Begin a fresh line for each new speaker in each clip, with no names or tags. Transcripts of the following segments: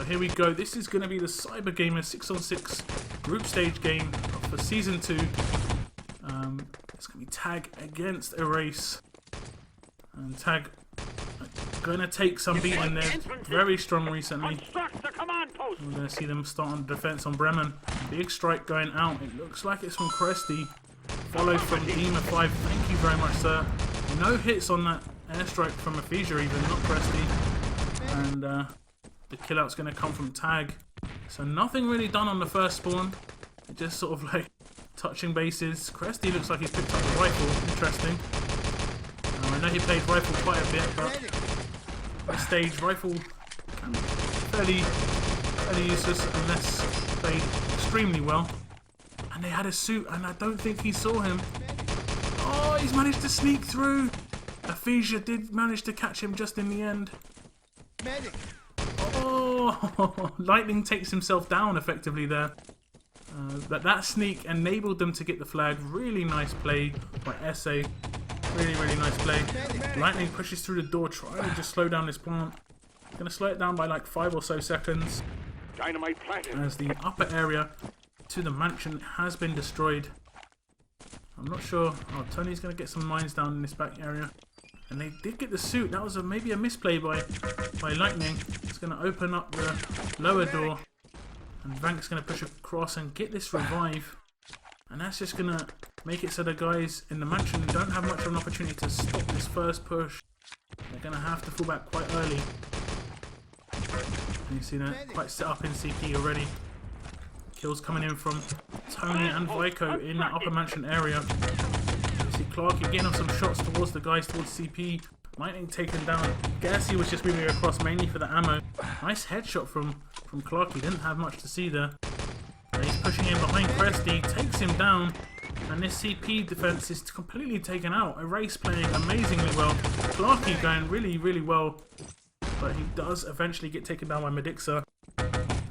So here we go. This is going to be the Cybergamer 6-on-6 group stage game for Season 2. It's going to be Tag against Erase. And Tag going to take some beating. They're very strong recently. We're going to see them start on defense on Bremen. Big strike going out. It looks like it's from Cresty. Followed from Dima5. Thank you very much, sir. No hits on that airstrike from Aphesia even, not Cresty. And the killout's going to come from Tag. So nothing really done on the first spawn. Just sort of like touching bases. Cresty looks like he's picked up the rifle. Interesting. I know he played rifle quite a bit, but this stage rifle can be fairly useless unless played extremely well. And they had a suit, and I don't think he saw him. Oh, he's managed to sneak through. Aphesia did manage to catch him just in the end. Oh, Lightning takes himself down effectively there. But that sneak enabled them to get the flag. Really nice play by SA. Really nice play. Lightning pushes through the door, trying to just slow down this plant. Going to slow it down by like 5 or so seconds.
Dynamite planted.
As the upper area to the mansion has been destroyed. I'm not sure. Oh, Tony's going to get some mines down in this back area. And they did get the suit. That was maybe a misplay by Lightning. It's going to open up the lower door. And Vank's going to push across and get this revive. And that's just going to make it so the guys in the mansion don't have much of an opportunity to stop this first push. They're going to have to fall back quite early. And you see that quite set up in CP already. Kills coming in from Tony and Vico in that upper mansion area. You see Clarky getting on some shots towards the guys towards CP. Lightning taken down. Guess he was just moving across mainly for the ammo. Nice headshot from Clarky. Didn't have much to see there. And he's pushing in behind Cresty. Takes him down. And this CP defense is completely taken out. Erase playing amazingly well. Clarky going really well. But he does eventually get taken down by Medixa.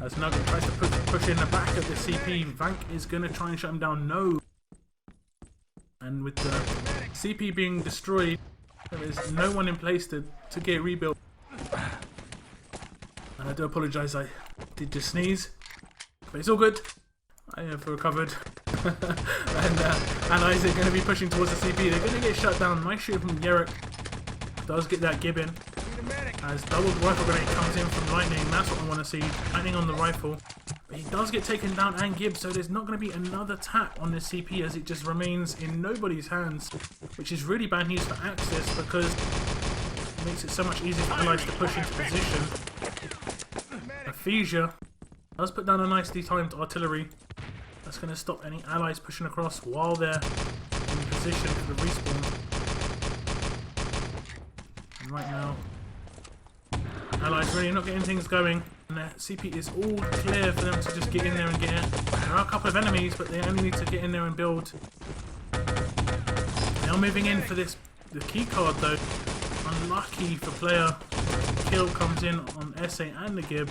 As Nugget tries to push in the back of the CP. Vank is going to try and shut him down. No. And with the CP being destroyed, there is no one in place to get rebuilt. And I do apologise, I did just sneeze. But it's all good. I have recovered. And allies are going to be pushing towards the CP. They're going to get shut down. Nice shoot from Yerrick. Does get that Gibbon. As double rifle grenade comes in from Lightning. That's what I want to see. Lightning on the rifle. But he does get taken down and Gibbs, so there's not going to be another tap on this CP as it just remains in nobody's hands. Which is really bad news for Axis because it makes it so much easier for allies to push into position. Aphesia does put down a nicely timed artillery. That's going to stop any allies pushing across while they're in position for the respawn. And right now, allies really not getting things going. And the CP is all clear for them to just get in there and get it. There are a couple of enemies, but they only need to get in there and build. They are moving in for the key card though. Unlucky for player. Kill comes in on SA and the Gib.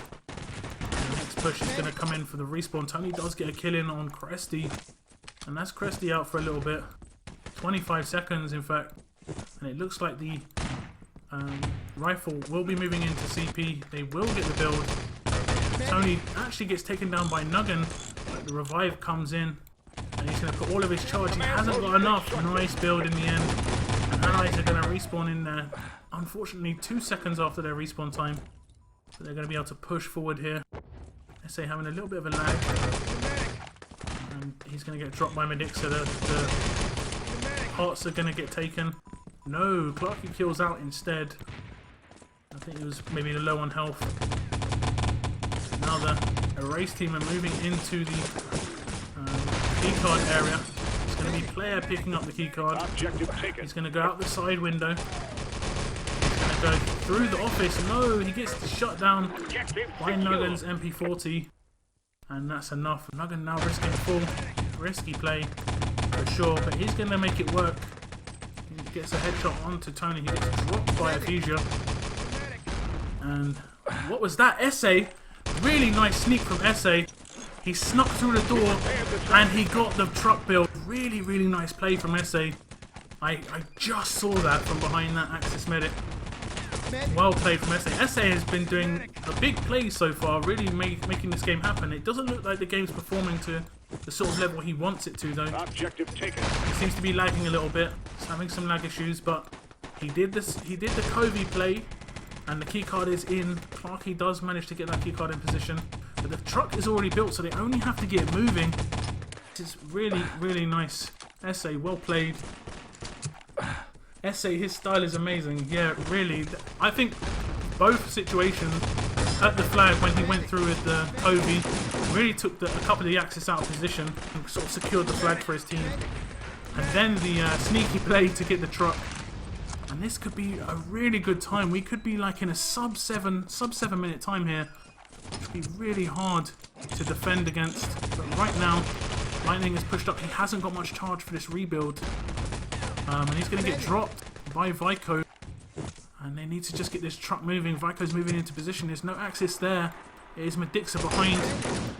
The next push is going to come in for the respawn. Tony does get a kill in on Cresty. And that's Cresty out for a little bit. 25 seconds in fact. And it looks like the rifle will be moving into CP. They will get the build. Tony actually gets taken down by Nuggin. But the revive comes in. And he's going to put all of his charge. He hasn't got enough. Nice build in the end. And allies are going to respawn in there. Unfortunately 2 seconds after their respawn time. So they're going to be able to push forward here. SA having a little bit of a lag. And he's going to get dropped by Medixa. The parts are going to get taken. No, Clarky kills out instead. I think it was maybe low on health. Now the Erase team are moving into the keycard area. It's going to be player picking up the keycard. He's going to go out the side window. He's going to go through the office. No, he gets shut down by Nuggin's MP40. And that's enough. Nuggin now risking full risky play for sure. But he's going to make it work. He gets a headshot onto Tony. He gets dropped by Aphesia. And what was that? SA. Really nice sneak from SA. He snuck through the door and he got the truck build. Really nice play from SA. I just saw that from behind that Axis medic. Well played from SA. SA has been doing a big play so far, really making this game happen. It doesn't look like the game's performing to the sort of level he wants it to, though.
Objective taken.
He seems to be lagging a little bit. He's having some lag issues, but he did the Covey play, and the keycard is in. Clarky does manage to get that keycard in position, but the truck is already built, so they only have to get it moving. This is really, really nice. SA, well played. SA, his style is amazing. Yeah, really. I think both situations at the flag when he went through with the Covey really took a couple of the Axis out of position and sort of secured the flag for his team. And then the sneaky play to get the truck. And this could be a really good time. We could be like in a sub 7 minute time here. It could be really hard to defend against. But right now, Lightning has pushed up. He hasn't got much charge for this rebuild. And he's going to get dropped by Vico. And they need to just get this truck moving. Vico's moving into position. There's no Axis there. It is Medixa behind.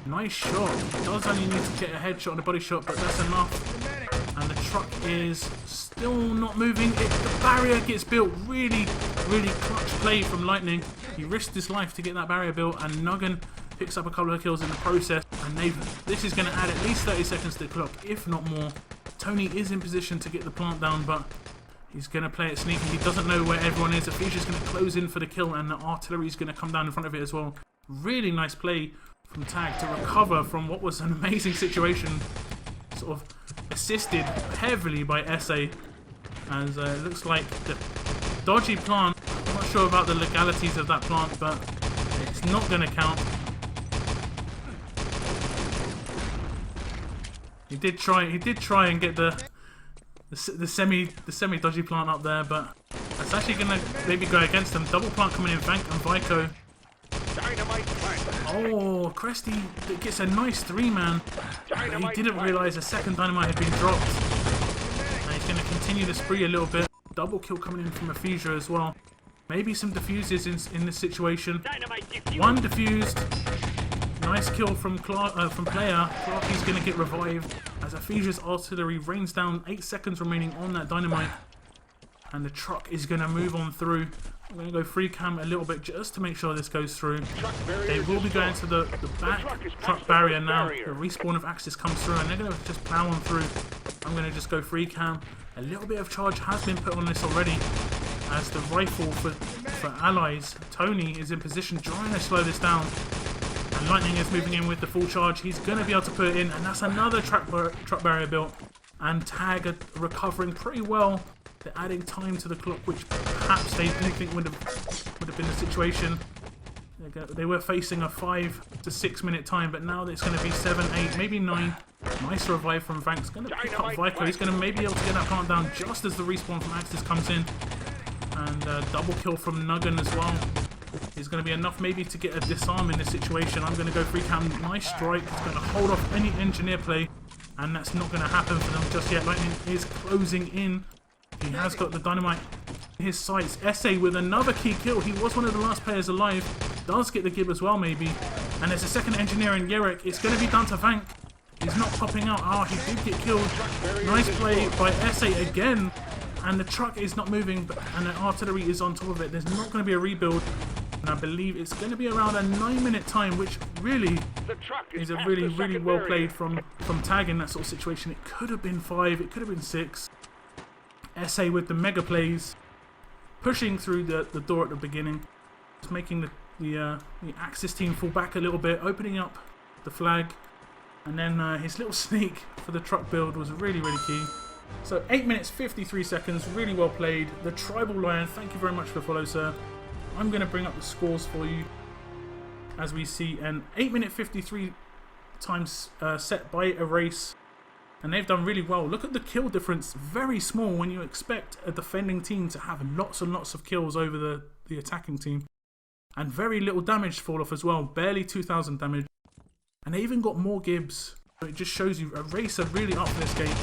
Nice shot. He does only need to get a headshot and a body shot, but that's enough. And the truck is still not moving. The barrier gets built. Really, really clutch play from Lightning. He risked his life to get that barrier built, and Nuggan picks up a couple of kills in the process. And this is going to add at least 30 seconds to the clock, if not more. Tony is in position to get the plant down, but he's going to play it sneaky. He doesn't know where everyone is. Afisha's going to close in for the kill, and the artillery is going to come down in front of it as well. Really nice play from Tag to recover from what was an amazing situation. Sort of assisted heavily by SA, as it looks like the dodgy plant. I'm not sure about the legalities of that plant, but it's not going to count. He did try and get the semi dodgy plant up there, but that's actually gonna maybe go against them. Double plant coming in, Vank and Vico. Oh, Cresty gets a nice 3-man. He didn't realise a second dynamite had been dropped. And he's gonna continue the spree a little bit. Double kill coming in from Afisha as well. Maybe some diffuses in this situation. One diffused. Nice kill from player. Clarky's going to get revived as Afisha's artillery rains down. 8 seconds remaining on that dynamite. And the truck is going to move on through. I'm going to go free cam a little bit just to make sure this goes through. They will be going to the back truck barrier now. The respawn of Axis comes through, and they're going to just plow on through. I'm going to just go free cam. A little bit of charge has been put on this already, as the rifle for allies. Tony is in position trying to slow this down. And Lightning is moving in with the full charge. He's going to be able to put it in, and that's another truck barrier built. And Tag are recovering pretty well. They're adding time to the clock, which perhaps they didn't think would have been the situation. They were facing a 5 to 6 minute time, but now it's going to be 7, 8, maybe 9. Nice revive from Vank's going to pick up Vico. He's going to maybe be able to get that plant down just as the respawn from Axis comes in. And double kill from Nuggan as well. Is going to be enough maybe to get a disarm in this situation. I'm going to go free cam. Nice strike. It's going to hold off any engineer play. And that's not going to happen for them just yet. Lightning is closing in. He has got the dynamite in his sights. SA with another key kill. He was one of the last players alive. Does get the gib as well maybe. And there's a second engineer in Yerek. It's going to be down to Vank. He's not popping out. Ah, he did get killed. Nice play by SA again. And the truck is not moving, and the artillery is on top of it. There's not going to be a rebuild. And I believe it's going to be around a 9-minute time, which really is a really well played from Tag in that sort of situation. It could have been 5, it could have been 6. SA with the mega plays, pushing through the door at the beginning, just making the Axis team fall back a little bit, opening up the flag, and then his little sneak for the truck build was really key. So 8 minutes 53 seconds, really well played. The Tribal Lion, thank you very much for the follow, sir. I'm going to bring up the scores for you as we see an 8 minute 53 times set by Erase, and they've done really well. Look at the kill difference, very small when you expect a defending team to have lots and lots of kills over the attacking team, and very little damage to fall off as well, barely 2,000 damage, and they even got more gibs. So it just shows you Erase are really up for this game,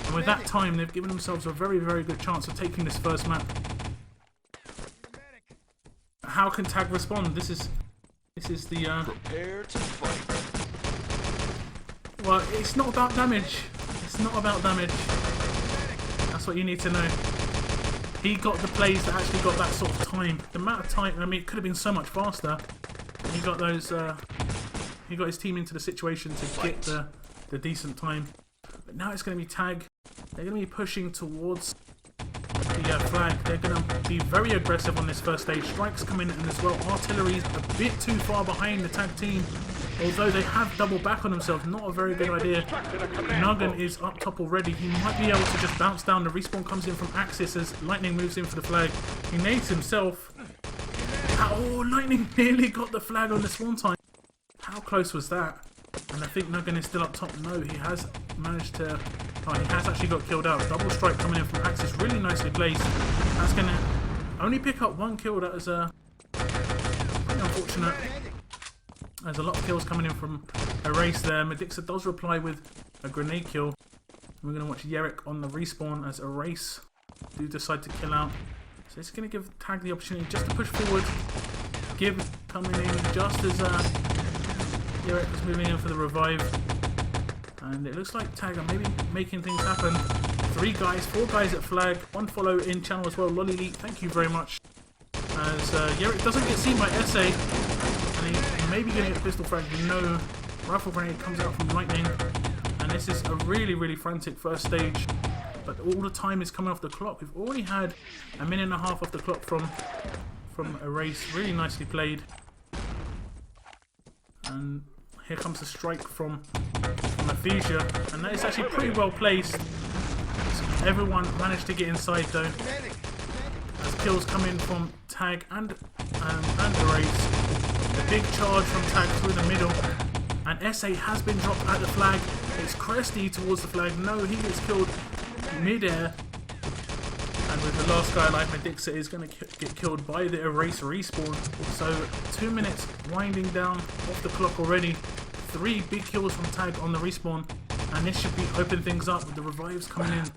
and with that time they've given themselves a very good chance of taking this first map. How can Tag respond? This is the
Prepare to fight.
Well, it's not about damage. It's not about damage. That's what you need to know. he got the plays that actually got that sort of time. The amount of time, I mean, it could have been so much faster. He got those, he got his team into the situation to get the decent time. But now it's going to be tag. They're going to be pushing towards the flag. They're going to be very aggressive on this first stage. Strikes coming in as well. Artillery's a bit too far behind the tag team. Although they have doubled back on themselves, not a very good idea. Nuggan is up top already. He might be able to just bounce down. The respawn comes in from Axis as Lightning moves in for the flag. He nades himself. Oh, Lightning nearly got the flag on the spawn time. How close was that? And I think Nuggan is still up top. No, he has managed to... Oh, he has actually got killed out. Double strike coming in from Axis. Really nicely placed. That's going to only pick up one kill. That was pretty unfortunate. There's a lot of kills coming in from Erase there. Medixa does reply with a grenade kill. We're going to watch Yerrick on the respawn as Erase do decide to kill out. So it's going to give Tag the opportunity just to push forward. Gibb coming in just as Yerrick was moving in for the revive. And it looks like Tag are maybe making things happen. 3 guys, 4 guys at flag. 1 follow in channel as well. Lolly Lee, thank you very much. As Yerrick doesn't get seen by SA. And he may be getting a pistol frag. No, rifle grenade comes out from Lightning. And this is a really, really frantic first stage. But all the time is coming off the clock. We've already had a minute and a half off the clock from Erase. Really nicely played. And here comes the strike from Aphasia, and that is actually pretty well placed. So everyone managed to get inside though. As kills come in from Tag and Erase. The big charge from Tag through the middle. And SA has been dropped at the flag. It's Cresty towards the flag. No, he gets killed mid-air. And with the last guy alive, Medixa is going to get killed by the Erase respawn. So 2 minutes winding down off the clock already. 3 big kills from Tag on the respawn. And this should be open things up with the revives coming in.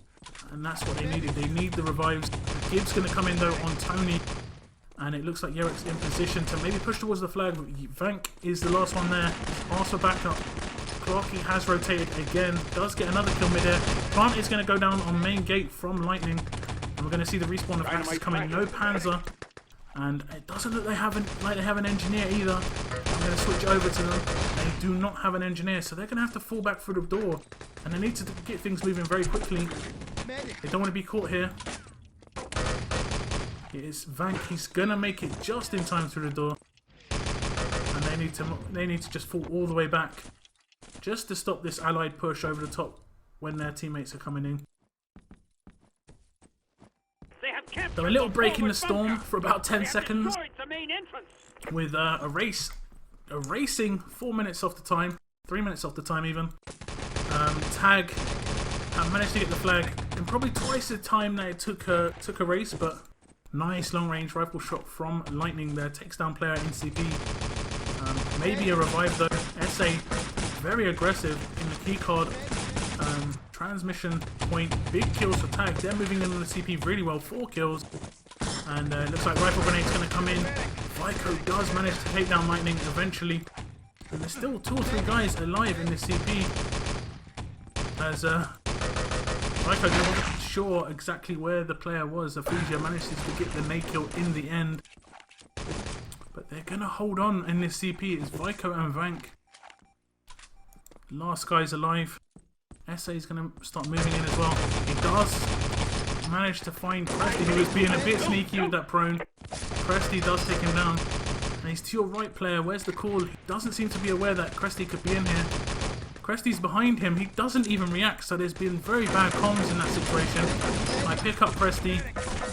And that's what they needed. They need the revives. Gibb's going to come in though on Tony. And it looks like Yerrick's in position to maybe push towards the flag. Vank is the last one there. Ask for backup. Clarky has rotated again. Does get another kill mid-air. Plant is going to go down on main gate from Lightning. And we're going to see the respawn of Axis coming. No Panzer. And it doesn't look like they have an engineer either. I'm going to switch over to them. They do not have an engineer. So they're going to have to fall back through the door. And they need to get things moving very quickly. They don't want to be caught here. It is Vank. He's going to make it just in time through the door. And they need to just fall all the way back. Just to stop this allied push over the top when their teammates are coming in. So a little break in the storm for about 10 seconds with erasing 4 minutes off the time, 3 minutes off the time even. Tag managed to get the flag in probably twice the time that it took Erase, but nice long range rifle shot from Lightning there, takes down player in CP. Maybe a revive though. SA very aggressive in the keycard. Transmission point, big kills for Tag. They're moving in on the CP really well, 4 kills. And it looks like rifle grenade's going to come in. Vico does manage to take down Lightning eventually. And there's still 2 or 3 guys alive in this CP. As Vico wasn't sure exactly where the player was. Aphasia manages to get the nade kill in the end. But they're going to hold on in this CP. It's Vico and Vank. Last guy's alive. SA is going to start moving in as well. He does manage to find Cresty, who was being a bit sneaky with that prone. Cresty does take him down. And he's to your right, player. Where's the call? He doesn't seem to be aware that Cresty could be in here. Cresty's behind him. He doesn't even react, so there's been very bad comms in that situation. I pick up Cresty.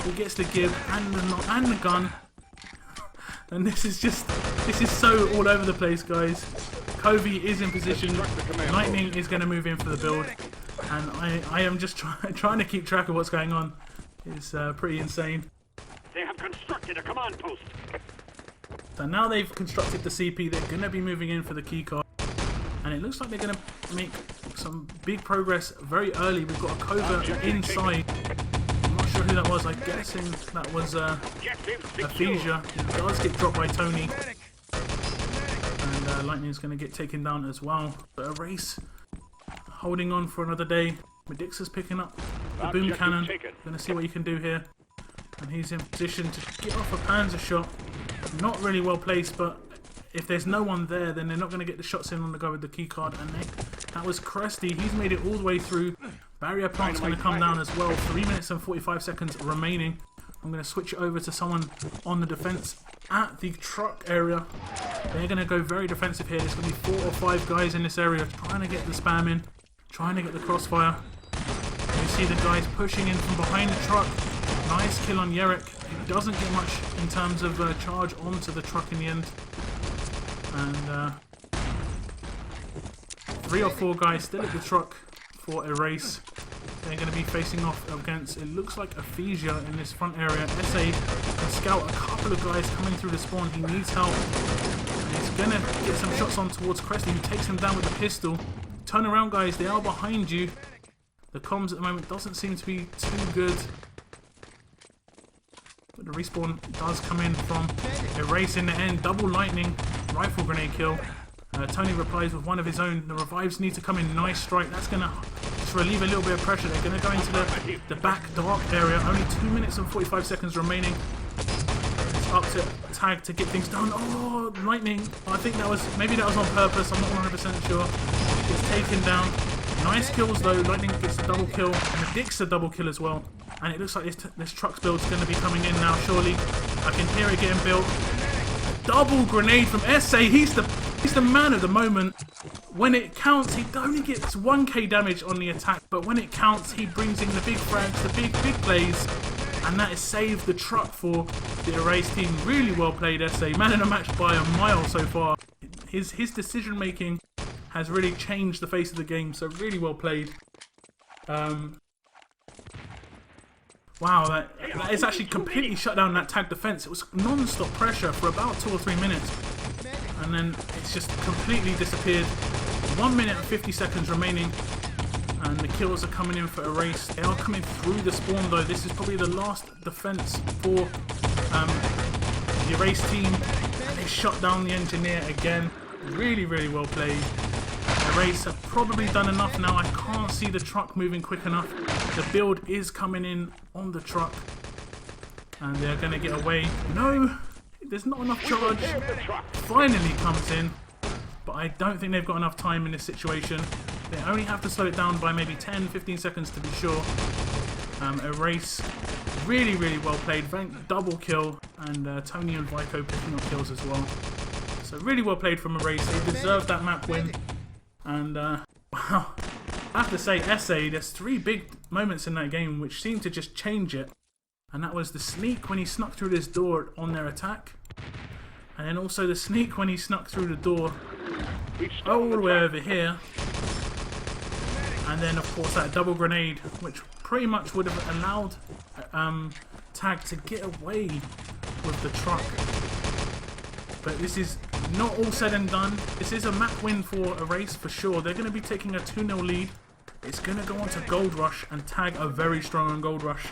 He gets the Gibb and the gun. And this is so all over the place, guys. Covey is in position. Lightning is going to move in for the build. And I am just trying to keep track of what's going on. It's pretty insane.
They have constructed a command post.
So now they've constructed the CP, they're going to be moving in for the keycard. And it looks like they're going to make some big progress very early. We've got a covert inside. I'm not sure who that was. I'm guessing that was Aphasia. He does get dropped by Tony. And Lightning's going to get taken down as well. But Erase holding on for another day. Medixa's picking up the boom cannon. Going to see what you can do here. And he's in position to get off a Panzer shot. Not really well placed, but if there's no one there, then they're not going to get the shots in on the go with the keycard. And that was Cresty. He's made it all the way through. Barrier plant's going to come down as well. 3 minutes and 45 seconds remaining. I'm going to switch it over to someone on the defense at the truck area. They're going to go very defensive here. There's going to be 4 or 5 guys in this area trying to get the spam in, trying to get the crossfire. You see the guys pushing in from behind the truck. Nice kill on Yerrick. He doesn't get much in terms of charge onto the truck in the end. And 3 or 4 guys still at the truck for a race. They're going to be facing off against, it looks like Aphasia in this front area. SA can scout a couple of guys coming through the spawn. He needs help. And he's going to get some shots on towards Cresty, who takes him down with a pistol. Turn around, guys. They are behind you. The comms at the moment doesn't seem to be too good. But the respawn does come in from a race in the end. Double lightning. Rifle grenade kill. Tony replies with one of his own. The revives need to come in. Nice strike. That's going to just relieve a little bit of pressure. They're going to go into the back dark area. Only 2 minutes and 45 seconds remaining. It's up to Tag to get things done. Oh, lightning. I think that was, maybe that was on purpose. I'm not 100% sure. It's taken down. Nice kills though. Lightning gets a double kill. And the Dick's a double kill as well. And it looks like this truck's build's going to be coming in now, surely. I can hear it getting built. Double grenade from SA. He's the man of the moment. When it counts, he only gets 1k damage on the attack, but when it counts, he brings in the big frags, the big plays, and that has saved the truck for the Erase team. Really well played, SA. Man in a match by a mile so far. His decision making has really changed the face of the game, so really well played. Wow, that is actually completely shut down that Tag defense. It was non-stop pressure for about 2 or 3 minutes. And then it's just completely disappeared. 1 minute and 50 seconds remaining. And the kills are coming in for Erase. They are coming through the spawn though. This is probably the last defense for the Erase team. And they shut down the engineer again. Really, really well played. Erase have probably done enough now. I can't see the truck moving quick enough. The build is coming in on the truck. And they're going to get away. No! There's not enough charge. Finally comes in. But I don't think they've got enough time in this situation. They only have to slow it down by maybe 10-15 seconds to be sure. Erase. Really, really well played. Vank double kill. And Tony and Vico picking up kills as well. So really well played from Erase. They deserved that map win. And wow, I have to say, SA, there's 3 big moments in that game which seem to just change it. And that was the sneak when he snuck through this door on their attack. And then also the sneak when he snuck through the door all the way over here. And then of course that double grenade, which pretty much would have allowed Tag to get away with the truck. But this is not all said and done. This is a map win for Erase for sure. They're going to be taking a 2-0 lead. It's going to go on to Gold Rush, and Tag are very strong on Gold Rush.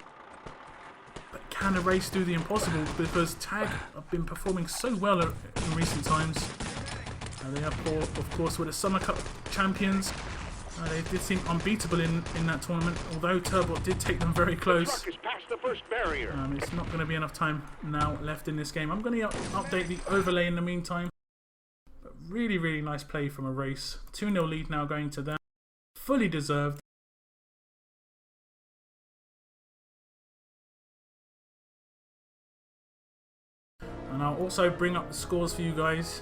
But can Erase do the impossible? Because Tag have been performing so well in recent times. They are, of course, with the Summer Cup champions. They did seem unbeatable in that tournament, although Turbot did take them very close.
The truck is past the first barrier.
It's not going to be enough time now left in this game. I'm going to update the overlay in the meantime. But really, really nice play from Erase. 2-0 lead now going to them. Fully deserved. And I'll also bring up the scores for you guys.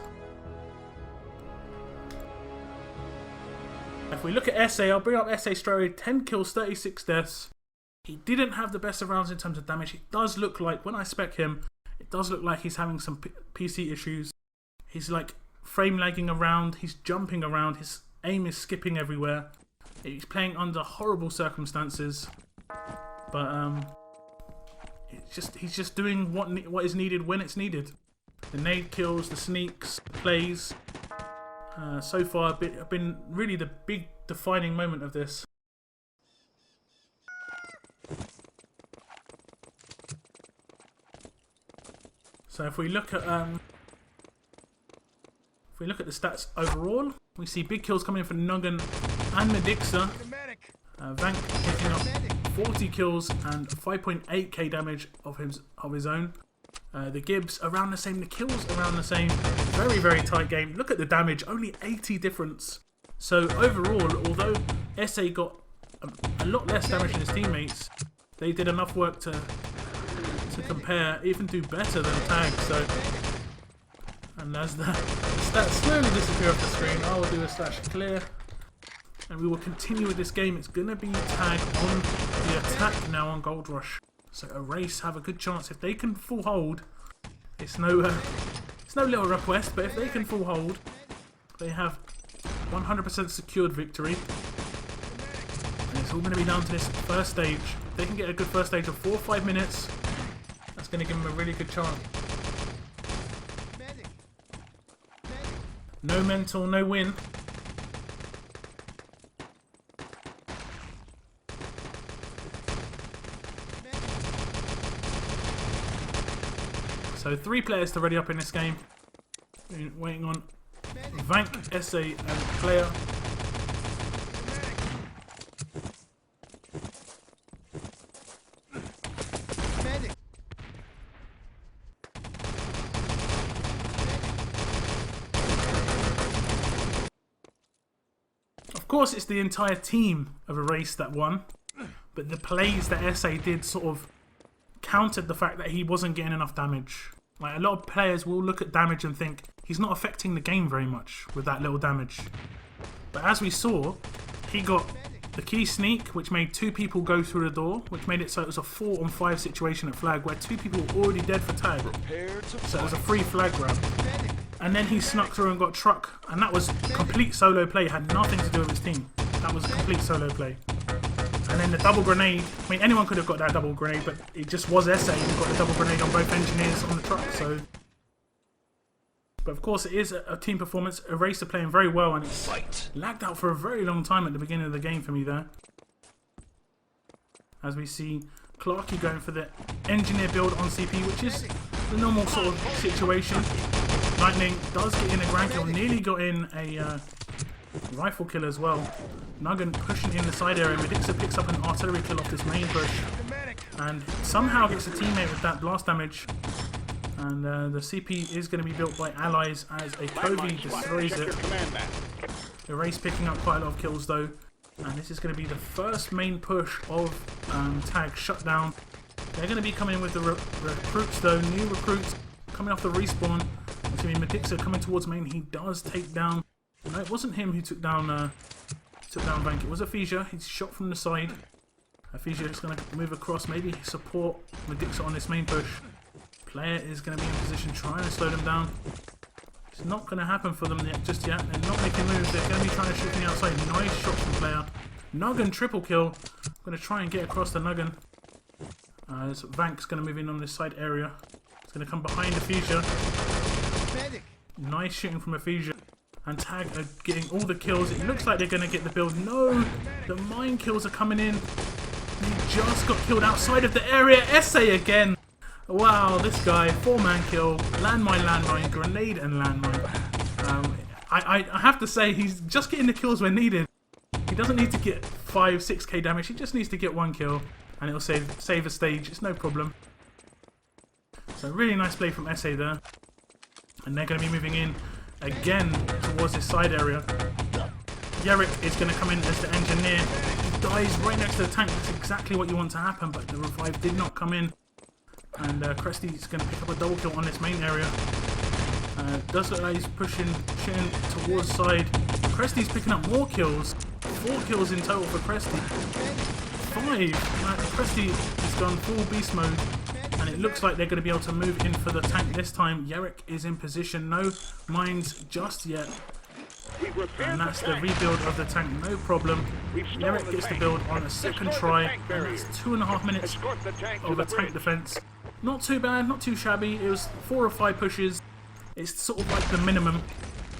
If we look at SA, I'll bring up SA straight away. 10 kills, 36 deaths. He didn't have the best of rounds in terms of damage. It does look like, when I spec him, it does look like he's having some PC issues. He's like frame lagging around. He's jumping around. His aim is skipping everywhere. He's playing under horrible circumstances. But he's just doing what is needed when it's needed. The nade kills, the sneaks, plays. So far have been really the big defining moment of this. So if we look at the stats overall, we see big kills coming in for Noggin and Medixa. Vank picking up 40 kills and 5.8k damage of his own. The Gibbs around the same, the kills around the same. Very, very tight game. Look at the damage, only 80 difference. So overall, although SA got a lot less damage than his teammates, they did enough work to compare, even do better than Tag. So, and as the stats slowly disappear off the screen, I will do a /clear. And we will continue with this game. It's going to be Tag on the attack now on Gold Rush. So Erase have a good chance. If they can full hold, it's no little request, but if they can full hold, they have 100% secured victory. And it's all going to be down to this first stage. If they can get a good first stage of 4 or 5 minutes, that's going to give them a really good chance. No mental, no win. So 3 players to ready up in this game. Waiting on Vank, SA and Player. Of course it's the entire team of Erase that won, but the plays that SA did sort of countered the fact that he wasn't getting enough damage. Like, a lot of players will look at damage and think he's not affecting the game very much with that little damage. But as we saw, he got the key sneak, which made 2 people go through the door, which made it so it was a 4-on-5 situation at flag where 2 people were already dead for Tag. So it was a free flag grab. And then he snuck through and got truck, and that was complete solo play, had nothing to do with his team. That was a complete solo play. And then the double grenade, I mean, anyone could have got that double grenade, but it just was SA who got the double grenade on both engineers on the truck, so. But of course it is a team performance. Erase are playing very well, and it's lagged out for a very long time at the beginning of the game for me there. As we see Clarky going for the engineer build on CP, which is the normal sort of situation. Lightning does get in a grand kill, nearly got in a rifle kill as well. Nuggan pushing in the side area. Medixa picks up an artillery kill off this main push and somehow gets a teammate with that blast damage. And the CP is going to be built by allies as a Covey destroys it. Erase picking up quite a lot of kills though. And this is going to be the first main push of Tag Shutdown. They're going to be coming with the recruits though, new recruits coming off the respawn. It's going to be Medixa coming towards main. He does take down. No, it wasn't him who took down Vank. It was Aphesia. He's shot from the side. Aphesia is going to move across, maybe support Medixa on this main push. Player is going to be in position trying to slow them down. It's not going to happen for them just yet. They're not making moves. They're going to be trying to shoot from the outside. Nice shot from Player. Nuggan triple kill. I'm going to try and get across the Nuggan. So Vank's going to move in on this side area. It's going to come behind Aphesia. Nice shooting from Aphesia. And Tag are getting all the kills. It looks like they're going to get the build. No! The mine kills are coming in. He just got killed outside of the area. SA again. Wow, this guy. 4-man kill. Landmine, grenade and landmine. I have to say, he's just getting the kills when needed. He doesn't need to get 5-6k damage. He just needs to get 1 kill. And it'll save a stage. It's no problem. So really nice play from SA there. And they're going to be moving in again towards this side area. Yerrick is going to come in as the engineer. He dies right next to the tank. That's exactly what you want to happen, but the revive did not come in. And Cresty is going to pick up a double kill on this main area. Does look like he's shooting towards side. Cresty's picking up more kills. 4 kills in total for Cresty. 5. Cresty has gone full beast mode. And it looks like they're going to be able to move in for the tank this time. Yerrick is in position. No mines just yet. And that's the rebuild of the tank. No problem. Yerrick gets the build on a second try. And it's 2.5 minutes of a tank defense. Not too bad, not too shabby. It was 4 or 5 pushes. It's sort of like the minimum.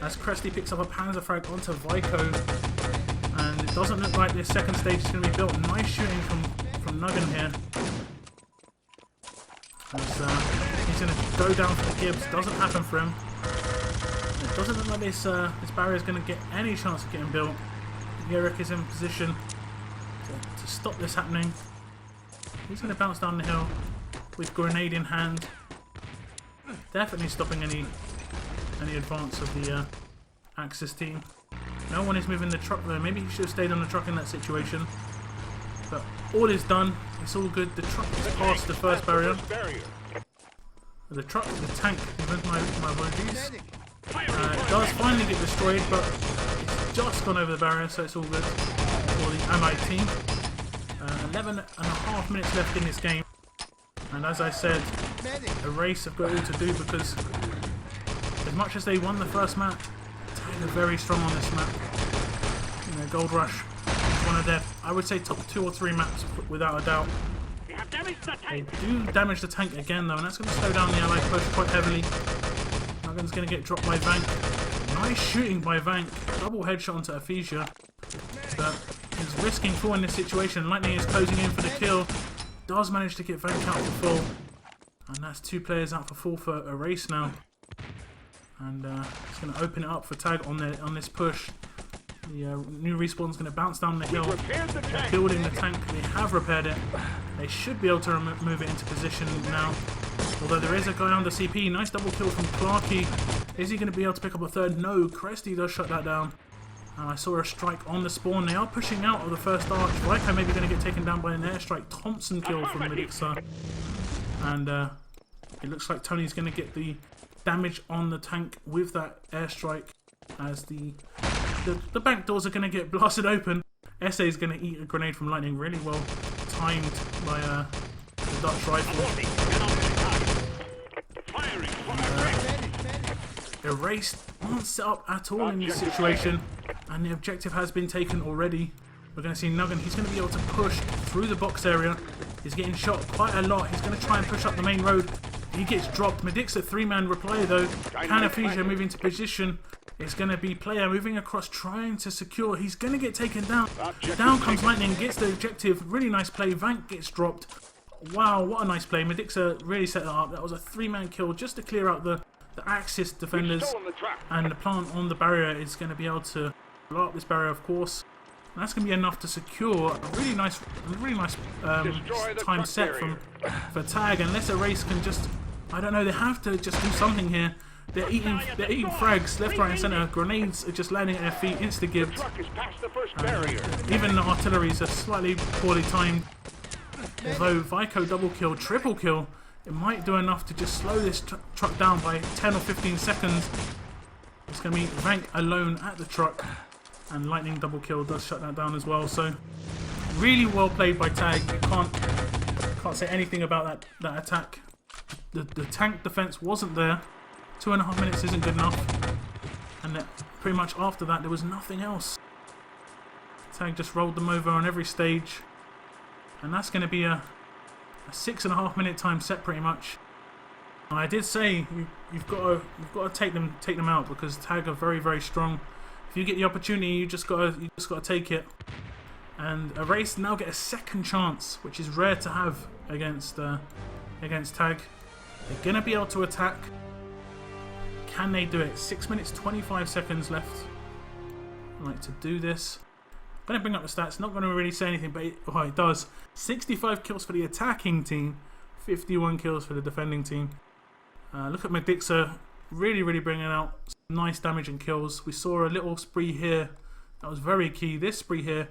As Cresty picks up a Panzerfrag onto Vico. And it doesn't look like this second stage is going to be built. Nice shooting from Nuggan here. He's going to go down for the Gibbs. Doesn't happen for him. It doesn't look like this barrier is going to get any chance of getting built. Yerrick is in position to stop this happening. He's going to bounce down the hill with grenade in hand. Definitely stopping any advance of the Axis team. No one is moving the truck though. Maybe he should have stayed on the truck in that situation. But all is done. It's all good. The truck has passed the first barrier. The tank, even my apologies. It does finally get destroyed, but it's just gone over the barrier, so it's all good for the Allied team. 11.5 minutes left in this game. And as I said, a race have got all to do because as much as they won the first map, they're very strong on this map. You know, Gold Rush is one of their, I would say, top 2 or 3 maps without a doubt. They do damage the tank again though, and that's going to slow down the Allied push quite heavily. Nuggen's going to get dropped by Vank. Nice shooting by Vank. Double headshot onto Aphesia. But he's risking full in this situation. Lightning is closing in for the kill. Does manage to get Vank out for full. And that's 2 players out for full for a race now. And it's going to open it up for Tag on this push. The new respawn's going to bounce down the hill. They're building the tank. They have repaired it. They should be able to move it into position now. Although there is a guy under CP. Nice double kill from Clarky. Is he going to be able to pick up a third? No. Cresty does shut that down. And I saw a strike on the spawn. They are pushing out of the first arch. Ryko may be going to get taken down by an airstrike. Thompson kill from Medixa. And it looks like Tony's going to get the damage on the tank with that airstrike as the back doors are going to get blasted open. SA is going to eat a grenade from Lightning, really well timed by the Dutch rifle. Erased aren't set up at all in this situation, and the objective has been taken already. We're going to see Nuggen. He's going to be able to push through the box area. He's getting shot quite a lot. He's going to try and push up the main road. He gets dropped. Medixa 3-man reply though. Canaphesia moving to position. It's going to be player moving across, trying to secure. He's going to get taken down. Down comes Lightning, gets the objective. Really nice play. Vank gets dropped. Wow, what a nice play. Medixa really set that up. That was a 3-man kill just to clear out the Axis defenders. And the plant on the barrier is going to be able to blow up this barrier, of course. And that's going to be enough to secure a really nice time set for Tag. Unless a race can just, I don't know, they have to just do something here. They're eating frags left, right and centre. Grenades are just landing at their feet, insta-gibbed. Even the artilleries are slightly poorly timed. Although Vico double kill, triple kill, it might do enough to just slow this truck down by 10 or 15 seconds. It's going to be Vank alone at the truck. And Lightning double kill does shut that down as well. So really well played by Tag. Can't say anything about that attack. The tank defense wasn't there. 2.5 minutes isn't good enough. And pretty much after that there was nothing else. Tag just rolled them over on every stage. And that's going to be a 6.5 minute time set pretty much. And I did say you've got to take them out because Tag are very, very strong. If you get the opportunity, you just got to take it. And Erase now get a second chance, which is rare to have against Tag. They're gonna be able to attack. Can they do it? 6 minutes 25 seconds left. I'd like to do this. I'm gonna bring up the stats. Not gonna really say anything, but it does. 65 kills for the attacking team, 51 kills for the defending team. Look at Medixa. Really bringing out some nice damage and kills. We saw a little spree here. That was very key. This spree here.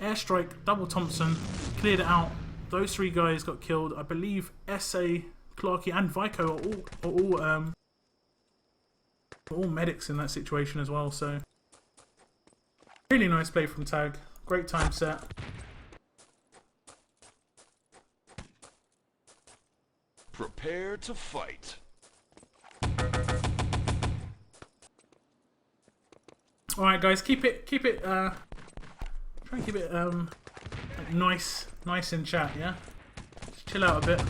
Airstrike, double Thompson. Cleared it out. Those 3 guys got killed. I believe SA, Clarky and Vico are all medics in that situation as well. So really nice play from Tag. Great time set.
Prepare to fight.
Alright guys, keep it try and keep it nice in chat, yeah? Just chill out a bit.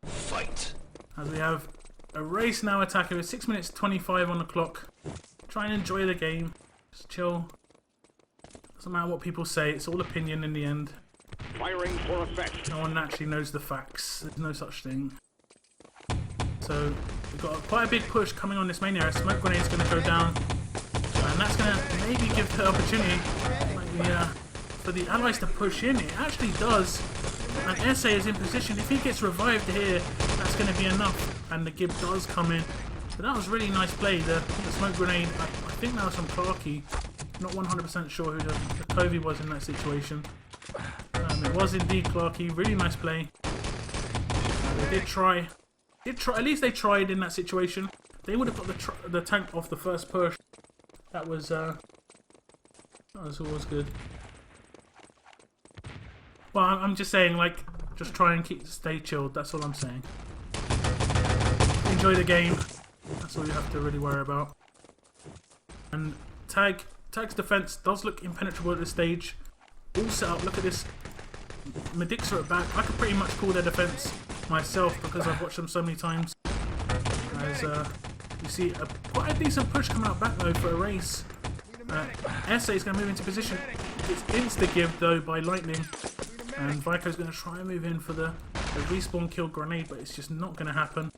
Fight.
As we have a race now attacking with 6 minutes 25 on the clock. Try and enjoy the game. Just chill. Doesn't matter what people say, it's all opinion in the end.
Firing for effect.
No one actually knows the facts. There's no such thing. So we've got quite a big push coming on this main area. Smoke grenade's going to go down, and that's going to maybe give the opportunity, like the for the allies to push in. It actually does. And SA is in position. If he gets revived here, that's going to be enough. And the Gib does come in. So that was really nice play. The smoke grenade, I think that was from Clarky. Not 100% sure who the Covey was in that situation. It was indeed Clarky. Really nice play. They did try. At least they tried in that situation. They would have got the tank off the first push. That was always good. Well, I'm just saying, like, just try and stay chilled. That's all I'm saying. Enjoy the game. That's all you have to really worry about. And Tag's defense does look impenetrable at this stage. All set up. Look at this. Medics are at back. I could pretty much call their defense myself because I've watched them so many times. As you see, quite a decent push coming out back though for a race. SA is going to move into position. It's insta-give though by Lightning. And Vico's going to try and move in for the respawn kill grenade, but it's just not going to happen.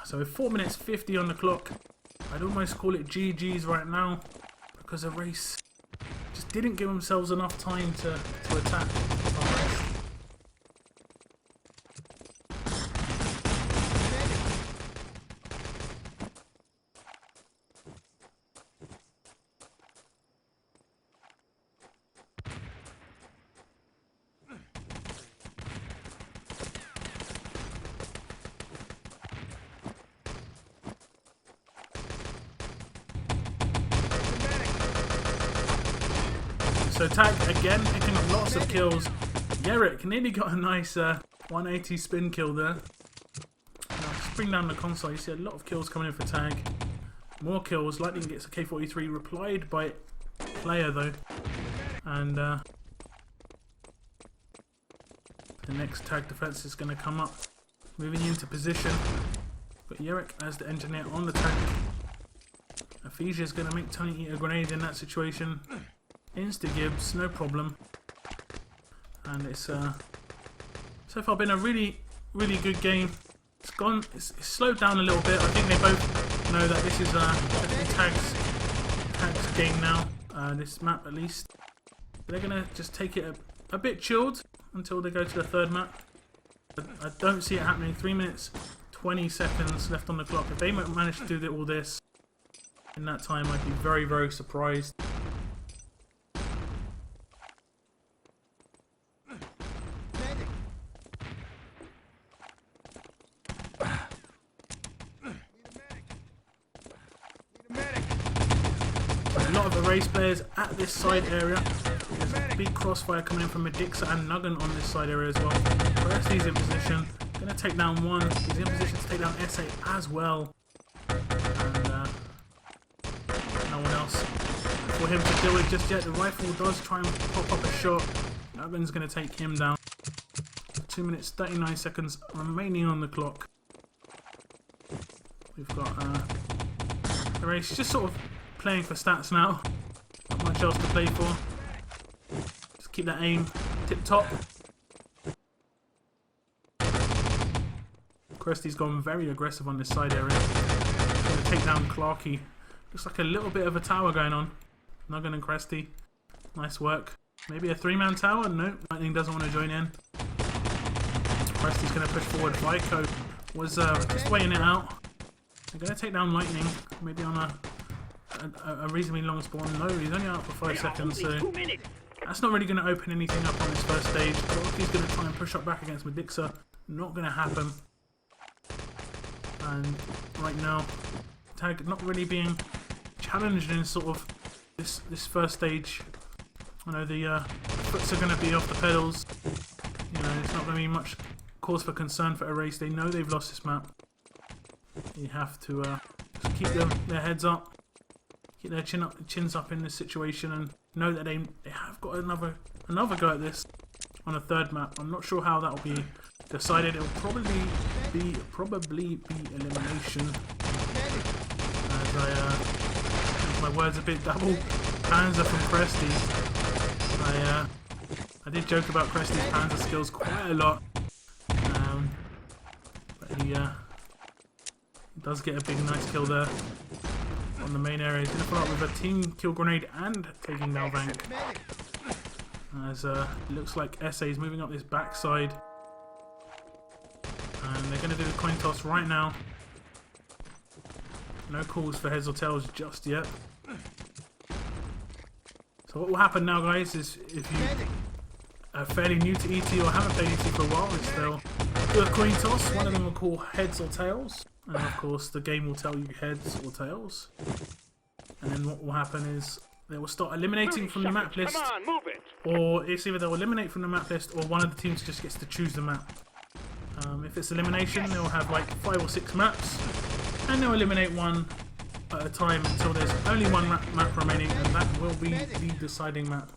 So 4 minutes 50 on the clock. I'd almost call it GG's right now because the race just didn't give themselves enough time to attack. So Tag again picking up lots of kills. Yerrick nearly got a nice 180 spin kill there. Now, just bring down the console. You see a lot of kills coming in for Tag. More kills. Lightning gets a K43 replied by player though. And the next Tag defense is going to come up. Moving into position. Got Yerrick as the engineer on the tank. Aphesia is going to make Tony eat a grenade in that situation. Insta-Gibbs, no problem. And it's so far been a really, really good game. It's slowed down a little bit. I think they both know that this is Tag's game now. This map at least. They're gonna just take it a bit chilled until they go to the third map. I don't see it happening. 3 minutes 20 seconds left on the clock. If they manage to do all this in that time, I'd be very, very surprised. A lot of the race players at this side area. There's a big crossfire coming in from Medixa and Nuggan on this side area as well. Presley's in position. Going to take down one. He's in position to take down SA as well. And no one else for him to deal with just yet. The rifle does try and pop up a shot. Nuggan's going to take him down. 2 minutes 39 seconds remaining on the clock. We've got the race just sort of playing for stats now. Not much else to play for. Just keep that aim tip top. Krusty's gone very aggressive on this side area. Going to take down Clarky. Looks like a little bit of a tower going on. Nuggan and Krusty. Nice work. Maybe a 3-man tower? No, Lightning doesn't want to join in. Krusty's going to push forward. Vico was just waiting it out. They're going to take down Lightning. Maybe on a reasonably long spawn. No, he's only out for 5 seconds, so that's not really going to open anything up on this first stage. Clarky's going to try and push up back against Medixa. Not going to happen. And right now, Tag not really being challenged in sort of this first stage. I know the foots are going to be off the pedals. You know, it's not going to be much cause for concern for a race. They know they've lost this map. You have to just keep their heads up, keep their chins up in this situation, and know that they have got another go at this on a third map. I'm not sure how that will be decided. It will probably be elimination. As my words a bit double. Panzer from Kresty. I did joke about Kresty's Panzer skills quite a lot, but he does get a big nice kill there. on the main area. He's going to follow up with a team kill grenade and taking down Vank. As it looks like SA is moving up this backside. And they're going to do a coin toss right now. No calls for heads or tails just yet. So what will happen now, guys, is if you are fairly new to ET or haven't played ET for a while, is they'll do a coin toss. One of them will call heads or tails. And of course the game will tell you heads or tails. And then what will happen is they will start eliminating from the map list.
Come on, move it.
Or it's either they'll eliminate from the map list or one of the teams just gets to choose the map. If it's elimination, they'll have like 5 or 6 maps. And they'll eliminate one at a time until there's only one map remaining, and that will be the deciding map.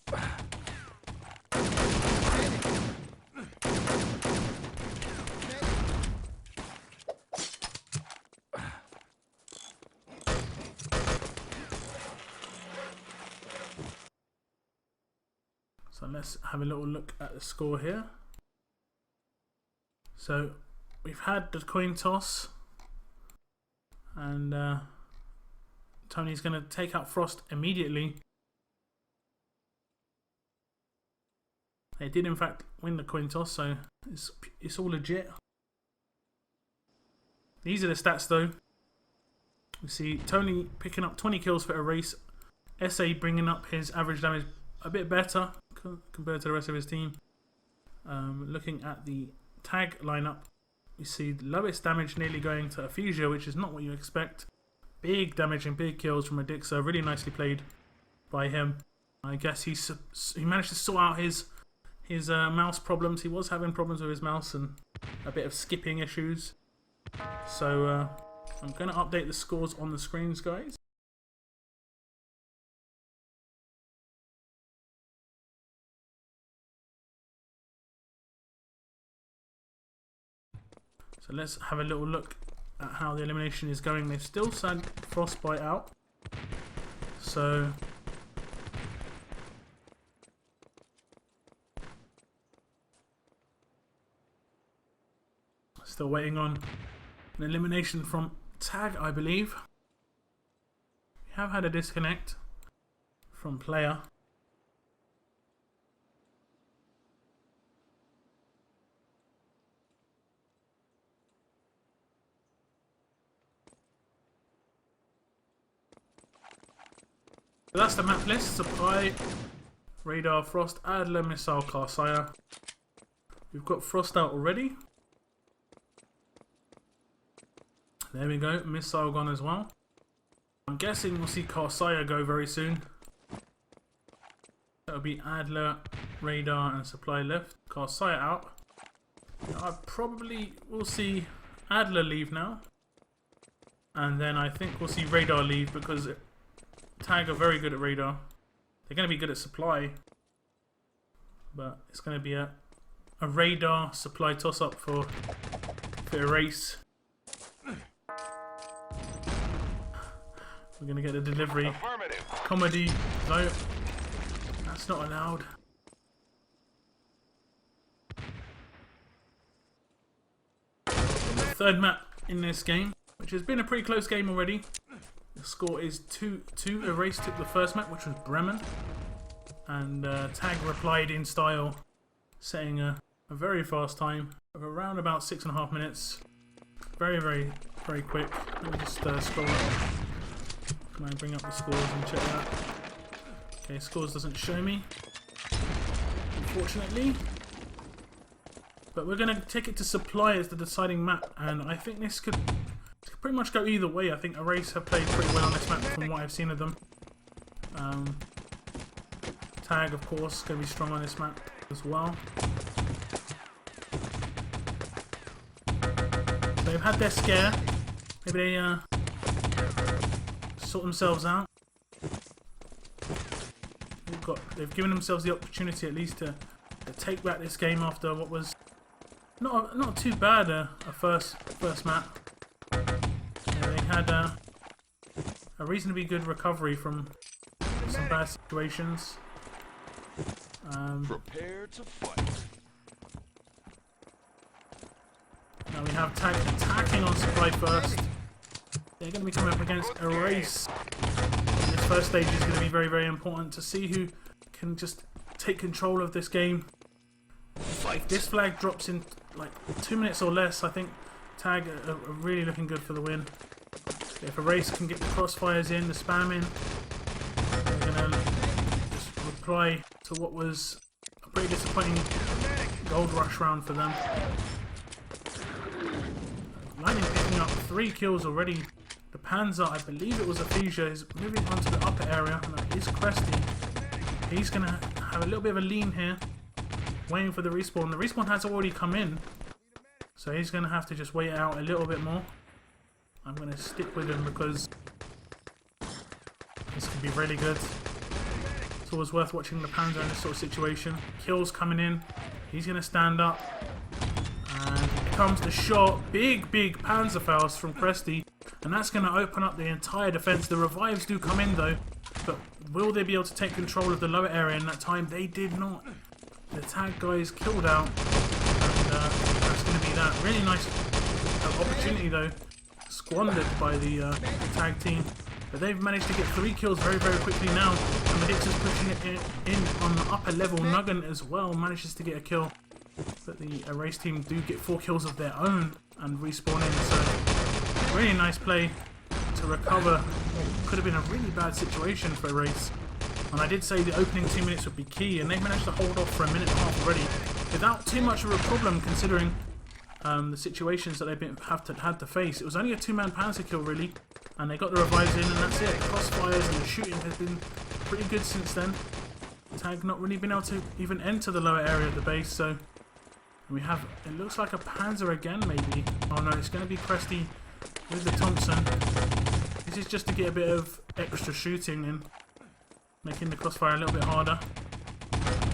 So let's have a little look at the score here. So we've had the coin toss. And Tony's going to take out Frost immediately. They did in fact win the coin toss, so it's all legit. These are the stats though. We see Tony picking up 20 kills for a race. SA bringing up his average damage a bit better compared to the rest of his team. Looking at the tag lineup, we see the lowest damage nearly going to Aphesia, which is not what you expect. Big damage and big kills from Adixa, really nicely played by him. I guess he managed to sort out his mouse problems. He was having problems with his mouse and a bit of skipping issues. So I'm going to update the scores on the screens, guys. So let's have a little look at how the elimination is going. They've still sent Frostbite out. So still waiting on an elimination from Tag, I believe. We have had a disconnect from player. So that's the map list. Supply, Radar, Frost, Adler, Missile, Carsire. We've got Frost out already. There we go, Missile gone as well. I'm guessing we'll see Carsire go very soon. That'll be Adler, Radar and Supply left. Carsire out. I probably will see Adler leave now. And then I think we'll see Radar leave because Tag are very good at Radar. They're going to be good at Supply. But it's going to be a Radar Supply toss-up for a race. We're going to get a delivery. Comedy. No, that's not allowed. The third map in this game, which has been a pretty close game already. The score is 2-2. Erase took the first map, which was Bremen. And Tag replied in style, setting a very fast time of around about 6.5 minutes. Very, very, very quick. Let me just scroll up. Can I bring up the scores and check that? Okay, scores doesn't show me, unfortunately. But we're going to take it to Supply as the deciding map, and I think this could pretty much go either way. I think Erase have played pretty well on this map from what I've seen of them. Tag, of course, going to be strong on this map as well. So they've had their scare. Maybe they sort themselves out. They've given themselves the opportunity at least to take back this game after what was not too bad a first map. They had a reasonably good recovery from some bad situations.
Prepare to fight.
Now we have Tag attacking on Supply first. They're going to be coming up against Erase. first stage is going to be very, very important to see who can just take control of this game. If this flag drops in like 2 minutes or less, I think Tag are really looking good for the win. If Erase can get the crossfires in, the spam in, they're going to just reply to what was a pretty disappointing gold rush round for them. Lightning picking up 3 kills already. The Panzer, I believe it was Aphesia, is moving onto the upper area, and that is Cresty. He's going to have a little bit of a lean here, waiting for the respawn. The respawn has already come in, so he's going to have to just wait out a little bit more. I'm going to stick with him because this could be really good. It's always worth watching the Panzer in this sort of situation. Kills coming in. He's going to stand up. And here comes the shot. Big Panzerfaust from Cresty. And that's going to open up the entire defense. The revives do come in though. But will they be able to take control of the lower area in that time? They did not. The Tag guys killed out. And that's going to be that. Really nice opportunity though. Squandered by the Tag team. But they've managed to get 3 kills very, very quickly now. And Medixa's pushing it in on the upper level. Nugget as well manages to get a kill. But the Erase team do get 4 kills of their own and respawn in. So really nice play to recover what could have been a really bad situation for Erase. And I did say the opening 2 minutes would be key, and they managed to hold off for a minute and a half already without too much of a problem considering the situations that they've had to face. It was only a 2-man Panzer kill really, and they got the revives in, and that's it. The crossfires and the shooting has been pretty good since then. Tag not really been able to even enter the lower area of the base, so we have, it looks like a Panzer again maybe. Oh no, it's going to be Cresty with the Thompson. This is just to get a bit of extra shooting in, making the crossfire a little bit harder.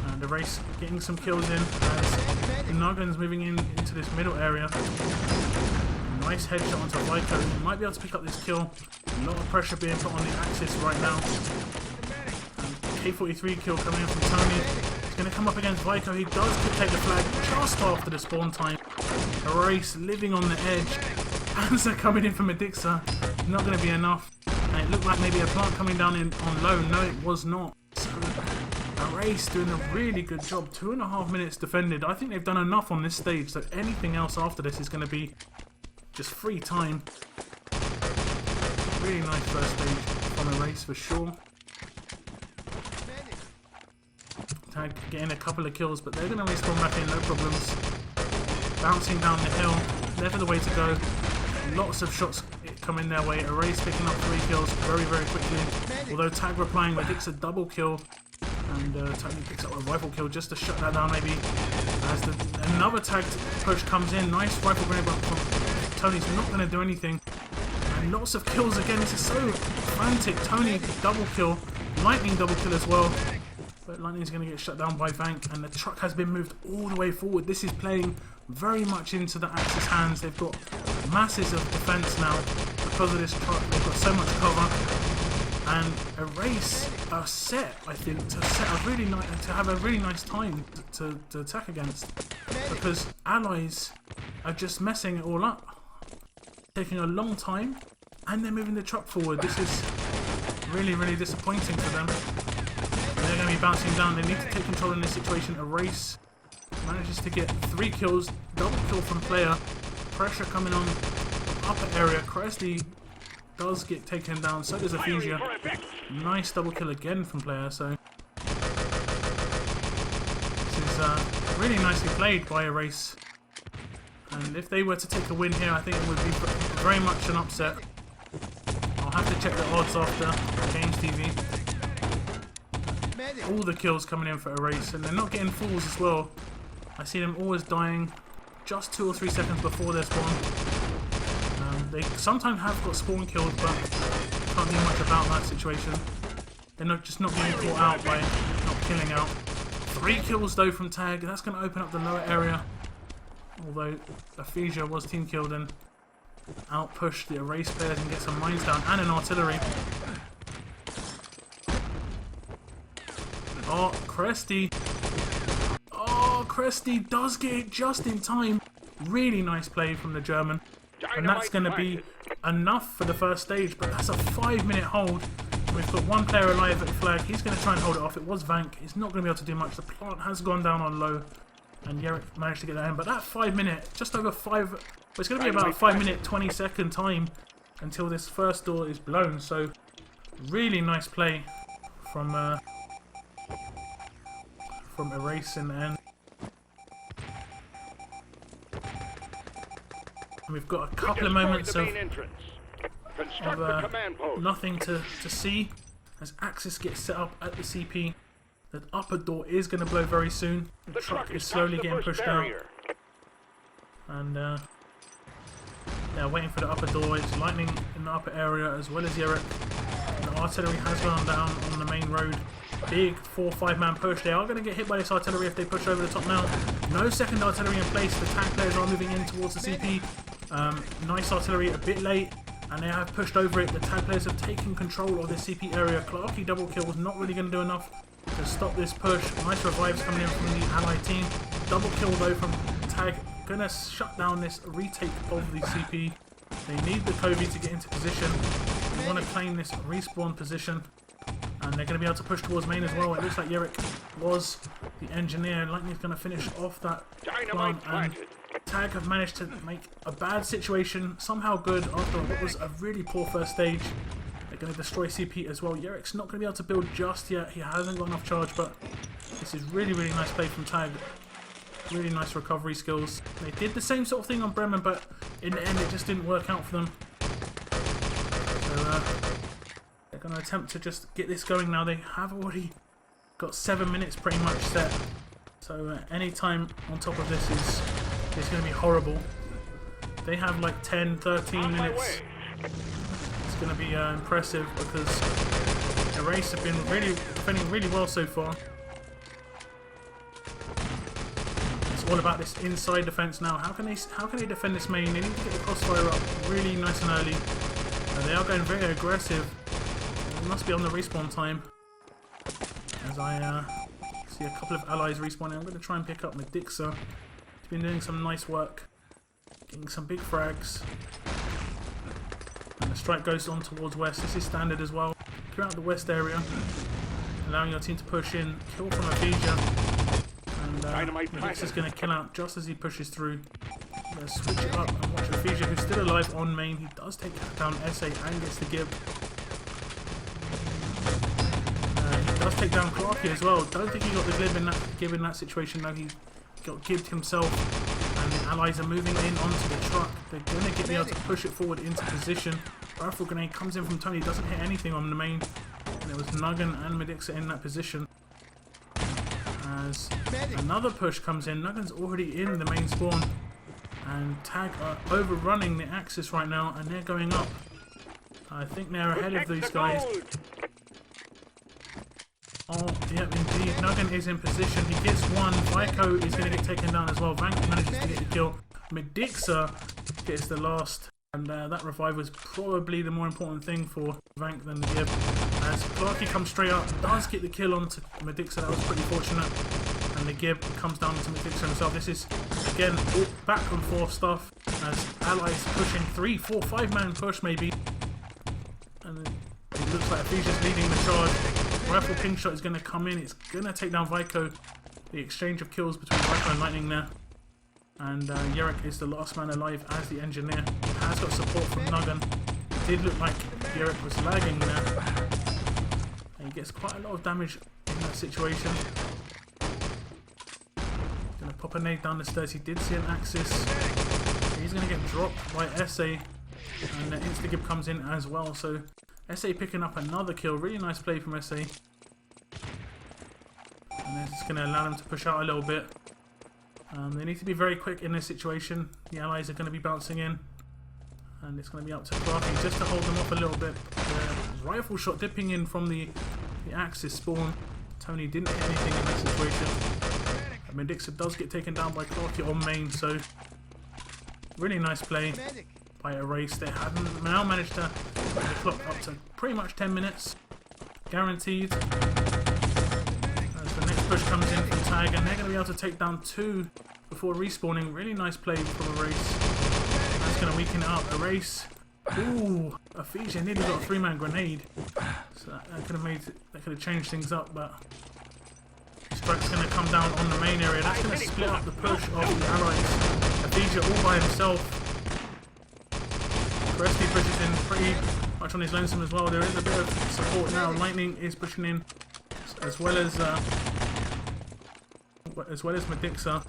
And Erase getting some kills in as Nuggen's moving into this middle area. Nice headshot onto Vico. He might be able to pick up this kill. A lot of pressure being put on the Axis right now. And K43 kill coming in from Tony. He's going to come up against Vico. He does take the flag just after the spawn time. Erase living on the edge. Panzer coming in from Medixa. Not going to be enough. And it looked like maybe a plant coming down on low. No, it was not. So Erase doing a really good job. 2.5 minutes defended. I think they've done enough on this stage, so anything else after this is going to be just free time. Really nice first stage from Erase for sure. Tag getting a couple of kills, but they're going to respawn back in, no problems. Bouncing down the hill, never the way to go. Lots of shots coming their way. Erase picking up 3 kills very, very quickly. Although Tag replying with a double kill. And Tony picks up a rifle kill just to shut that down maybe. As another Tag push comes in. Nice rifle grenade from Tony's not going to do anything. And lots of kills again. This is so frantic. Tony double kill. Lightning double kill as well. But Lightning's going to get shut down by Vank. And the truck has been moved all the way forward. This is playing very much into the Axis hands. They've got masses of defense now because of this truck. They've got so much cover. And Erase are set, I think, to have a really nice time to attack against, because allies are just messing it all up, taking a long time, and they're moving the truck forward. This is really, really disappointing for them. They're going to be bouncing down. They need to take control in this situation. Erase manages to get 3 kills, double kill from player, pressure coming on upper area. Cresty does get taken down, so does Aphesia. Nice double kill again from player, so this is really nicely played by Erase. And if they were to take a win here, I think it would be very much an upset. I'll have to check the odds after Games TV. All the kills coming in for Erase, and they're not getting fools as well. I see them always dying just 2 or 3 seconds before their spawn. They sometimes have got spawn killed, but can't do much about that situation. They're just not being caught out by not killing out. 3 kills though from Tag. That's going to open up the lower area. Although Aphesia was team killed and outpush the Erase players and get some mines down and an artillery. Oh, Cresty. Oh, Cresty does get it just in time. Really nice play from the German. And that's going to be enough for the first stage, but that's a 5-minute hold. We've got one player alive at the flag. He's going to try and hold it off. It was Vank. He's not going to be able to do much. The plant has gone down on low. And Yerrick managed to get that in. But that 5 minute, just over 5... Well, it's going to be about a 5 minute, 20-second time until this first door is blown. So, really nice play from Erase in the end. And we've got a couple of moments of nothing to see as Axis gets set up at the CP. The upper door is going to blow very soon. The truck is slowly getting pushed out. And they're waiting for the upper door. It's lightning in the upper area as well as Yerrick. The artillery has gone down on the main road. Big 4-5 man push. They are going to get hit by this artillery if they push over the top now. No second artillery in place. The tank players are moving in towards the CP. Nice artillery a bit late. And they have pushed over it. The tag players have taken control of the CP area. Clarky double kill was not really going to do enough to stop this push. Nice revives coming in from the allied team. Double kill though from Tag. Gonna shut down this retake of the CP. They need the Kobe to get into position. They want to claim this respawn position. And they're going to be able to push towards main as well. It looks like Yerrick was the engineer. Lightning's going to finish off that plant. And Tag have managed to make a bad situation somehow good after what was a really poor first stage. They're going to destroy CP as well. Yerrick's not going to be able to build just yet. He hasn't got enough charge, but this is really, really nice play from Tag. Really nice recovery skills. They did the same sort of thing on Bremen, but in the end it just didn't work out for them. So they're going to attempt to just get this going now. They have already got 7 minutes pretty much set. So any time on top of this is going to be horrible. They have like 10, 13 minutes. It's going to be impressive because Erase have been defending really well so far. It's all about this inside defense now. How can they defend this main? They need to get the crossfire up really nice and early. They are going very aggressive. It must be on the respawn time. As I see a couple of allies respawning. I'm going to try and pick up Medixa. He's been doing some nice work. Getting some big frags. And the strike goes on towards west. This is standard as well. Clear out the west area. Allowing your team to push in. Kill from Aphesia. And Medixa's going to kill out just as he pushes through. Going to switch it up and watch Aphesia, who's still alive on main. He does take down SA and gets the give. He does take down Clarky as well. Don't think he got the give in that situation. No, he got gibbed himself. And the allies are moving in onto the truck. They're going to be able to push it forward into position. Rifle grenade comes in from Tony. Doesn't hit anything on the main. And it was Nuggan and Medixa in that position. As another push comes in. Nuggan's already in the main spawn. And Tag are overrunning the Axis right now. And they're going up. I think they're ahead of these guys. Oh, yep, indeed. Nuggan is in position. He gets one. Vico is going to get taken down as well. Vank manages to get the kill. Medixa gets the last. And that revive was probably the more important thing for Vank than the give. As Clarky comes straight up, does get the kill onto Medixa. That was pretty fortunate. And the give comes down to Medixa himself. This is, again, all back and forth stuff. As allies pushing 3, 4, 5 man push maybe. And it looks like Ephesia's leading the charge. Rifle ping shot is going to come in. It's going to take down Vico. The exchange of kills between Vico and Lightning there. And Yerrick is the last man alive as the engineer. He has got support from Nuggan. It did look like Yerrick was lagging there. And he gets quite a lot of damage in that situation. Going to pop a nade down the stairs. He did see an Axis. He's going to get dropped by SA. And Instagib comes in as well. So SA picking up another kill. Really nice play from SA. And it's going to allow them to push out a little bit. They need to be very quick in this situation. The allies are going to be bouncing in. And it's going to be up to Clarky just to hold them off a little bit. The rifle shot dipping in from the Axis spawn. Tony didn't hit anything in that situation. Medixa does get taken down by Clarky on main. So really nice play by Erase. They have now managed to put the clock up to pretty much 10 minutes. Guaranteed. As the next push comes in from Tag, and they're going to be able to take down 2 before respawning. Really nice play from Erase. That's going to weaken it up. Erase Ooh, Ephesian nearly got a 3-man grenade. So that could have changed things up, but Strike's going to come down on the main area. That's going to split up the push of the allies. Ephesian all by himself. Resty pushes in pretty much on his lonesome as well. There is a bit of support now. Lightning is pushing in as well as Medixa.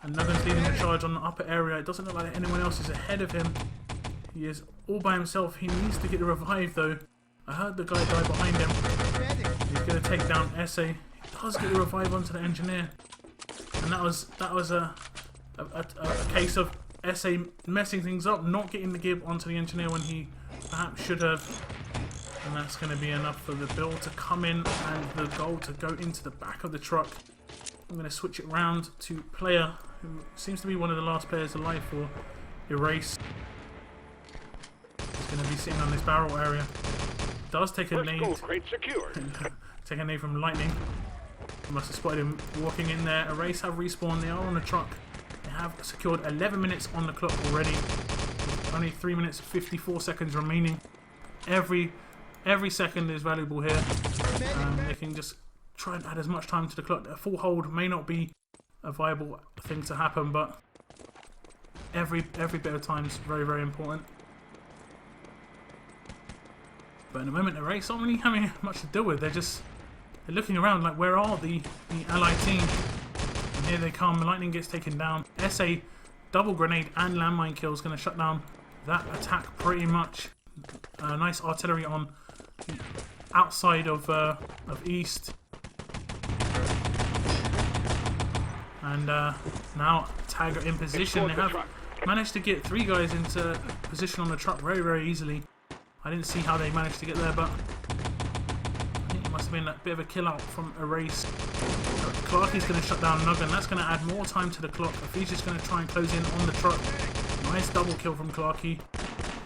And Nugget's leading the charge on the upper area. It doesn't look like anyone else is ahead of him. He is all by himself. He needs to get the revive though. I heard the guy die behind him. He's going to take down SA. He does get the revive onto the engineer. And that was a case of SA messing things up, not getting the gib onto the engineer when he perhaps should have. And that's going to be enough for the build to come in and the goal to go into the back of the truck. I'm going to switch it round to player, who seems to be one of the last players alive for Erase. He's going to be sitting on this barrel area. Does take a nade. Take a nade from Lightning. He must have spotted him walking in there. Erase have respawned. They are on the truck. They have secured 11 minutes on the clock already. With only 3 minutes 54 seconds remaining. Every second is valuable here. They can just try and add as much time to the clock. A full hold may not be a viable thing to happen, but every bit of time is very, very important. But in the moment, Erase aren't really having much to deal with. They're looking around like, where are the allied team? And here they come. Lightning gets taken down. SA double grenade and landmine kill is going to shut down that attack pretty much. Nice artillery on the outside of East. And now Tag are in position. They have managed to get 3 guys into position on the truck very, very easily. I didn't see how they managed to get there, but I think it must have been a bit of a kill out from Erase. Clarky's going to shut down Nugget, and that's going to add more time to the clock. Ephesia's going to try and close in on the truck. Nice double kill from Clarky.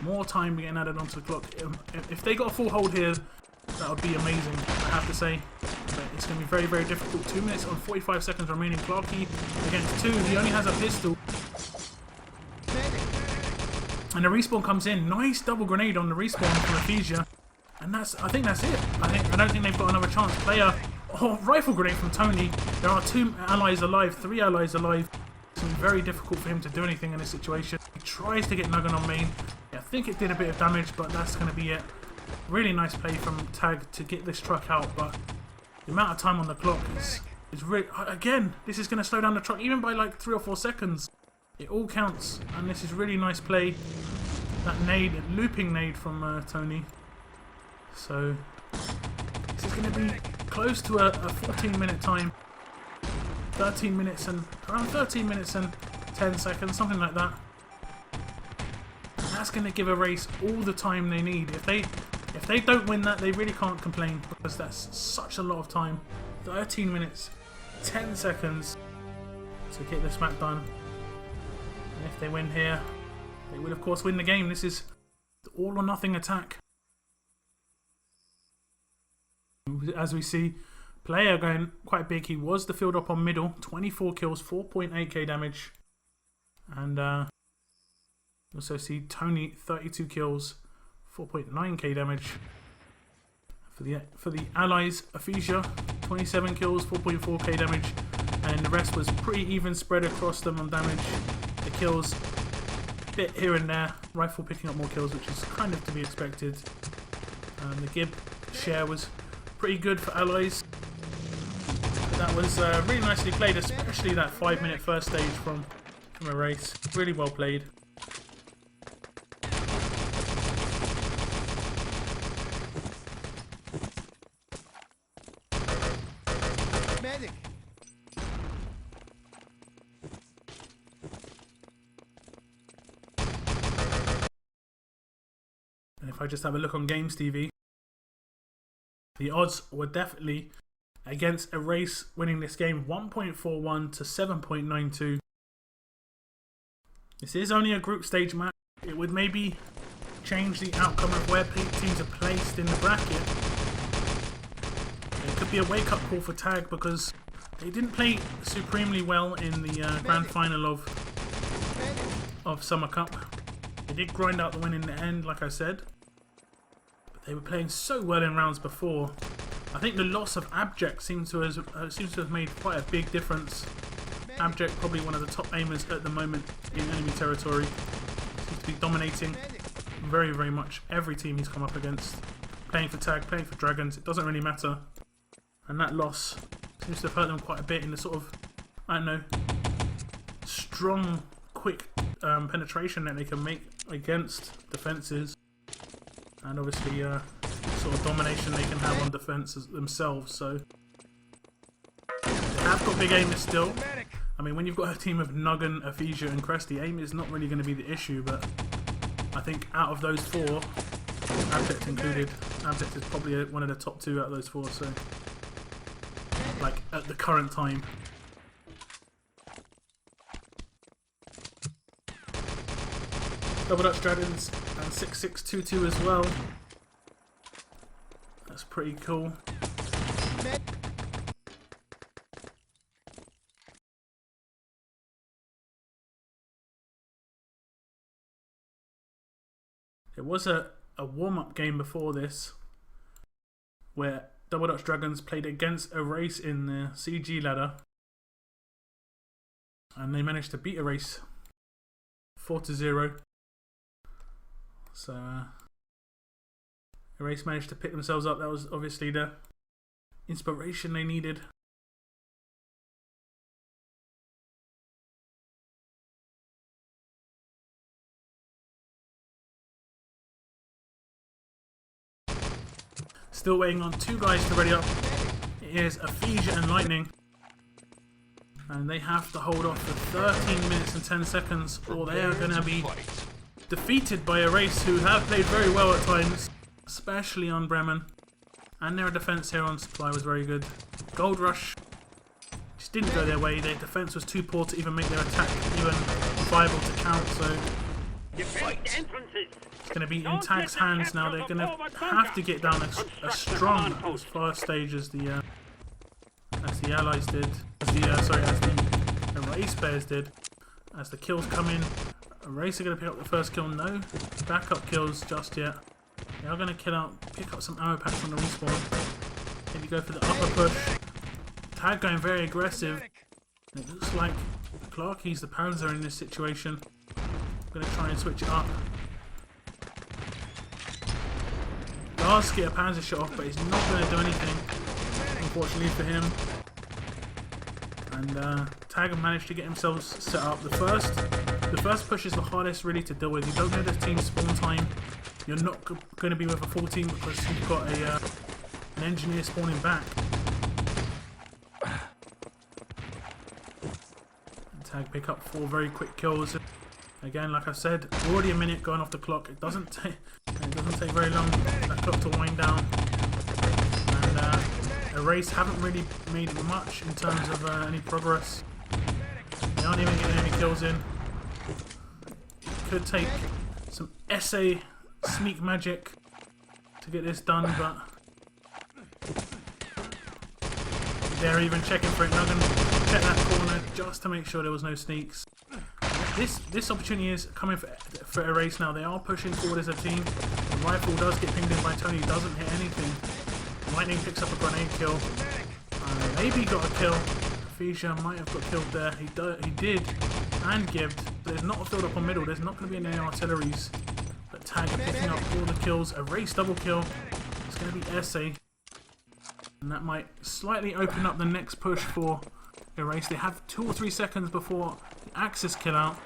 More time getting added onto the clock. If they got a full hold here, that would be amazing, I have to say. But it's going to be very, very difficult. 2 minutes and 45 seconds remaining. Clarky against 2. He only has a pistol. And the respawn comes in. Nice double grenade on the respawn from Ephesia. And I think that's it. I don't think they've got another chance. Player. Oh, rifle grenade from Tony. There are 2 allies alive, 3 allies alive. It's going to be very difficult for him to do anything in this situation. He tries to get Nugget on main. Yeah, I think it did a bit of damage, but that's going to be it. Really nice play from Tag to get this truck out, but the amount of time on the clock is really... Again, this is going to slow down the truck even by like 3 or 4 seconds. It all counts, and this is really nice play. That nade, looping nade from Tony. So this is going to be close to a 14-minute time. 13 minutes and around 13 minutes and 10 seconds, something like that. And that's going to give Erase all the time they need. If they don't win that, they really can't complain, because that's such a lot of time. 13 minutes, 10 seconds to get this map done. And if they win here, they will of course win the game. This is the all or nothing attack. As we see, player going quite big. He was the field up on middle. 24 kills, 4.8k damage. And also see Tony, 32 kills, 4.9k damage. For the allies, Ephesia, 27 kills, 4.4k damage. And the rest was pretty even spread across them on damage. The kills, a bit here and there. Rifle picking up more kills, which is kind of to be expected. The Gib share was pretty good for allies. That was really nicely played, especially that 5-minute first stage from Erase. Really well played.
Medic.
And if I just have a look on Games TV, the odds were definitely against Erase winning this game, 1.41 to 7.92. This is only a group stage match. It would maybe change the outcome of where teams are placed in the bracket. It could be a wake-up call for Tag, because they didn't play supremely well in the grand final of Summer Cup. They did grind out the win in the end, like I said. But they were playing so well in rounds before. I think the loss of Abject seems to have made quite a big difference. Abject, probably one of the top aimers at the moment in enemy territory. Seems to be dominating very, very much every team he's come up against. Playing for Tag, playing for Dragons, it doesn't really matter. And that loss seems to have hurt them quite a bit in the sort of, I don't know, strong, quick penetration that they can make against defences. And obviously sort of domination they can have on defences themselves. So they have got big aimers still. I mean, when you've got a team of Nuggan, Aphesia and Cresty, aim is not really going to be the issue, but I think out of those four, Abject included, Abject is probably one of the top two out of those four, so like at the current time. Double Dutch Dragons and 6622 as well. That's pretty cool. It was a warm-up game before this where Double Dutch Dragons played against Erase in the CG ladder and they managed to beat Erase 4-0. So Erase managed to pick themselves up. That was obviously the inspiration they needed. Still waiting on two guys to ready up. It is Aphesia and Lightning. And they have to hold off for 13 minutes and 10 seconds or they are going to be defeated by Erase, who have played very well at times, especially on Bremen. And their defense here on Supply was very good. Gold Rush just didn't go their way. Their defense was too poor to even make their attack even viable to count, so it's going to be in Tag's hands now. They're going to have to get down as strong as fast stage as the allies did, as the Erase players did. As the kills come in, Erase are going to pick up the first kill. No backup kills just yet. They are going to pick up some ammo packs from the respawn. Maybe go for the upper push. Tag going very aggressive. And it looks like Clarky's the Panzer in this situation. Going to try and switch it up. Does get a Panzer shot off, but he's not going to do anything, unfortunately for him. And Tag managed to get themselves set up. The first push is the hardest really to deal with. You don't know the team spawn time. You're not going to be with a full team because you've got an engineer spawning back. And Tag pick up 4 very quick kills. Again, like I said, already a minute going off the clock. It doesn't take very long for that clock to wind down. And Erase haven't really made much in terms of any progress. They aren't even getting any kills in. It could take some essay sneak magic to get this done, but they're even checking for it. Nuggan check that corner just to make sure there was no sneaks. This opportunity is coming for Erase now. They are pushing forward as a team. The rifle does get pinged in by Tony, doesn't hit anything. Lightning picks up a grenade kill. Maybe got a kill. Aphesia might have got killed there. He did, and Gibbed. There's not a field up on middle. There's not going to be any artilleries. But Tag picking up all the kills. Erase double kill. It's going to be Essay. And that might slightly open up the next push for Erase. They have 2 or 3 seconds before the Axis kill out.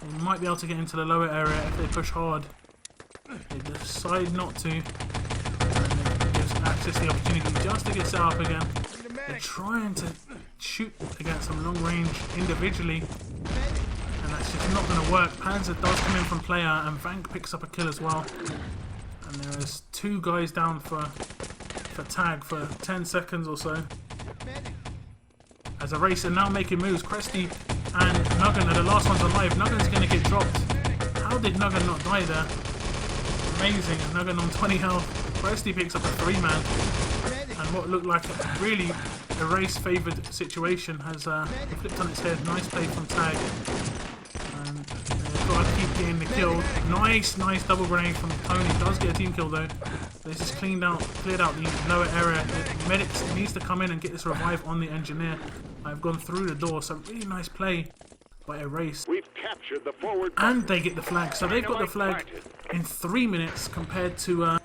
They might be able to get into the lower area if they push hard. They decide not to. And it gives Axis the opportunity just to get set up again. They're trying to shoot against some long range individually. And that's just not going to work. Panzer does come in from player and Vank picks up a kill as well. And there is 2 guys down for Tag for 10 seconds or so. As Erase are now making moves, Cresty and Nuggan are the last ones alive. Nuggan's going to get dropped. How did Nuggan not die there? Amazing. Nuggan on 20 health. Cresty picks up a 3-man. And what looked like a really Erase favoured situation has flipped on its head. Nice play from Tag. And they've got gotta keep getting the kill. Nice double grenade from Tony. Does get a team kill though. This is cleared out the lower area. The medics needs to come in and get this revive on the engineer. I've gone through the door, so really nice play by Erase.
We've captured the forward.
And they get the flag, so they've got the flag in 3 minutes compared to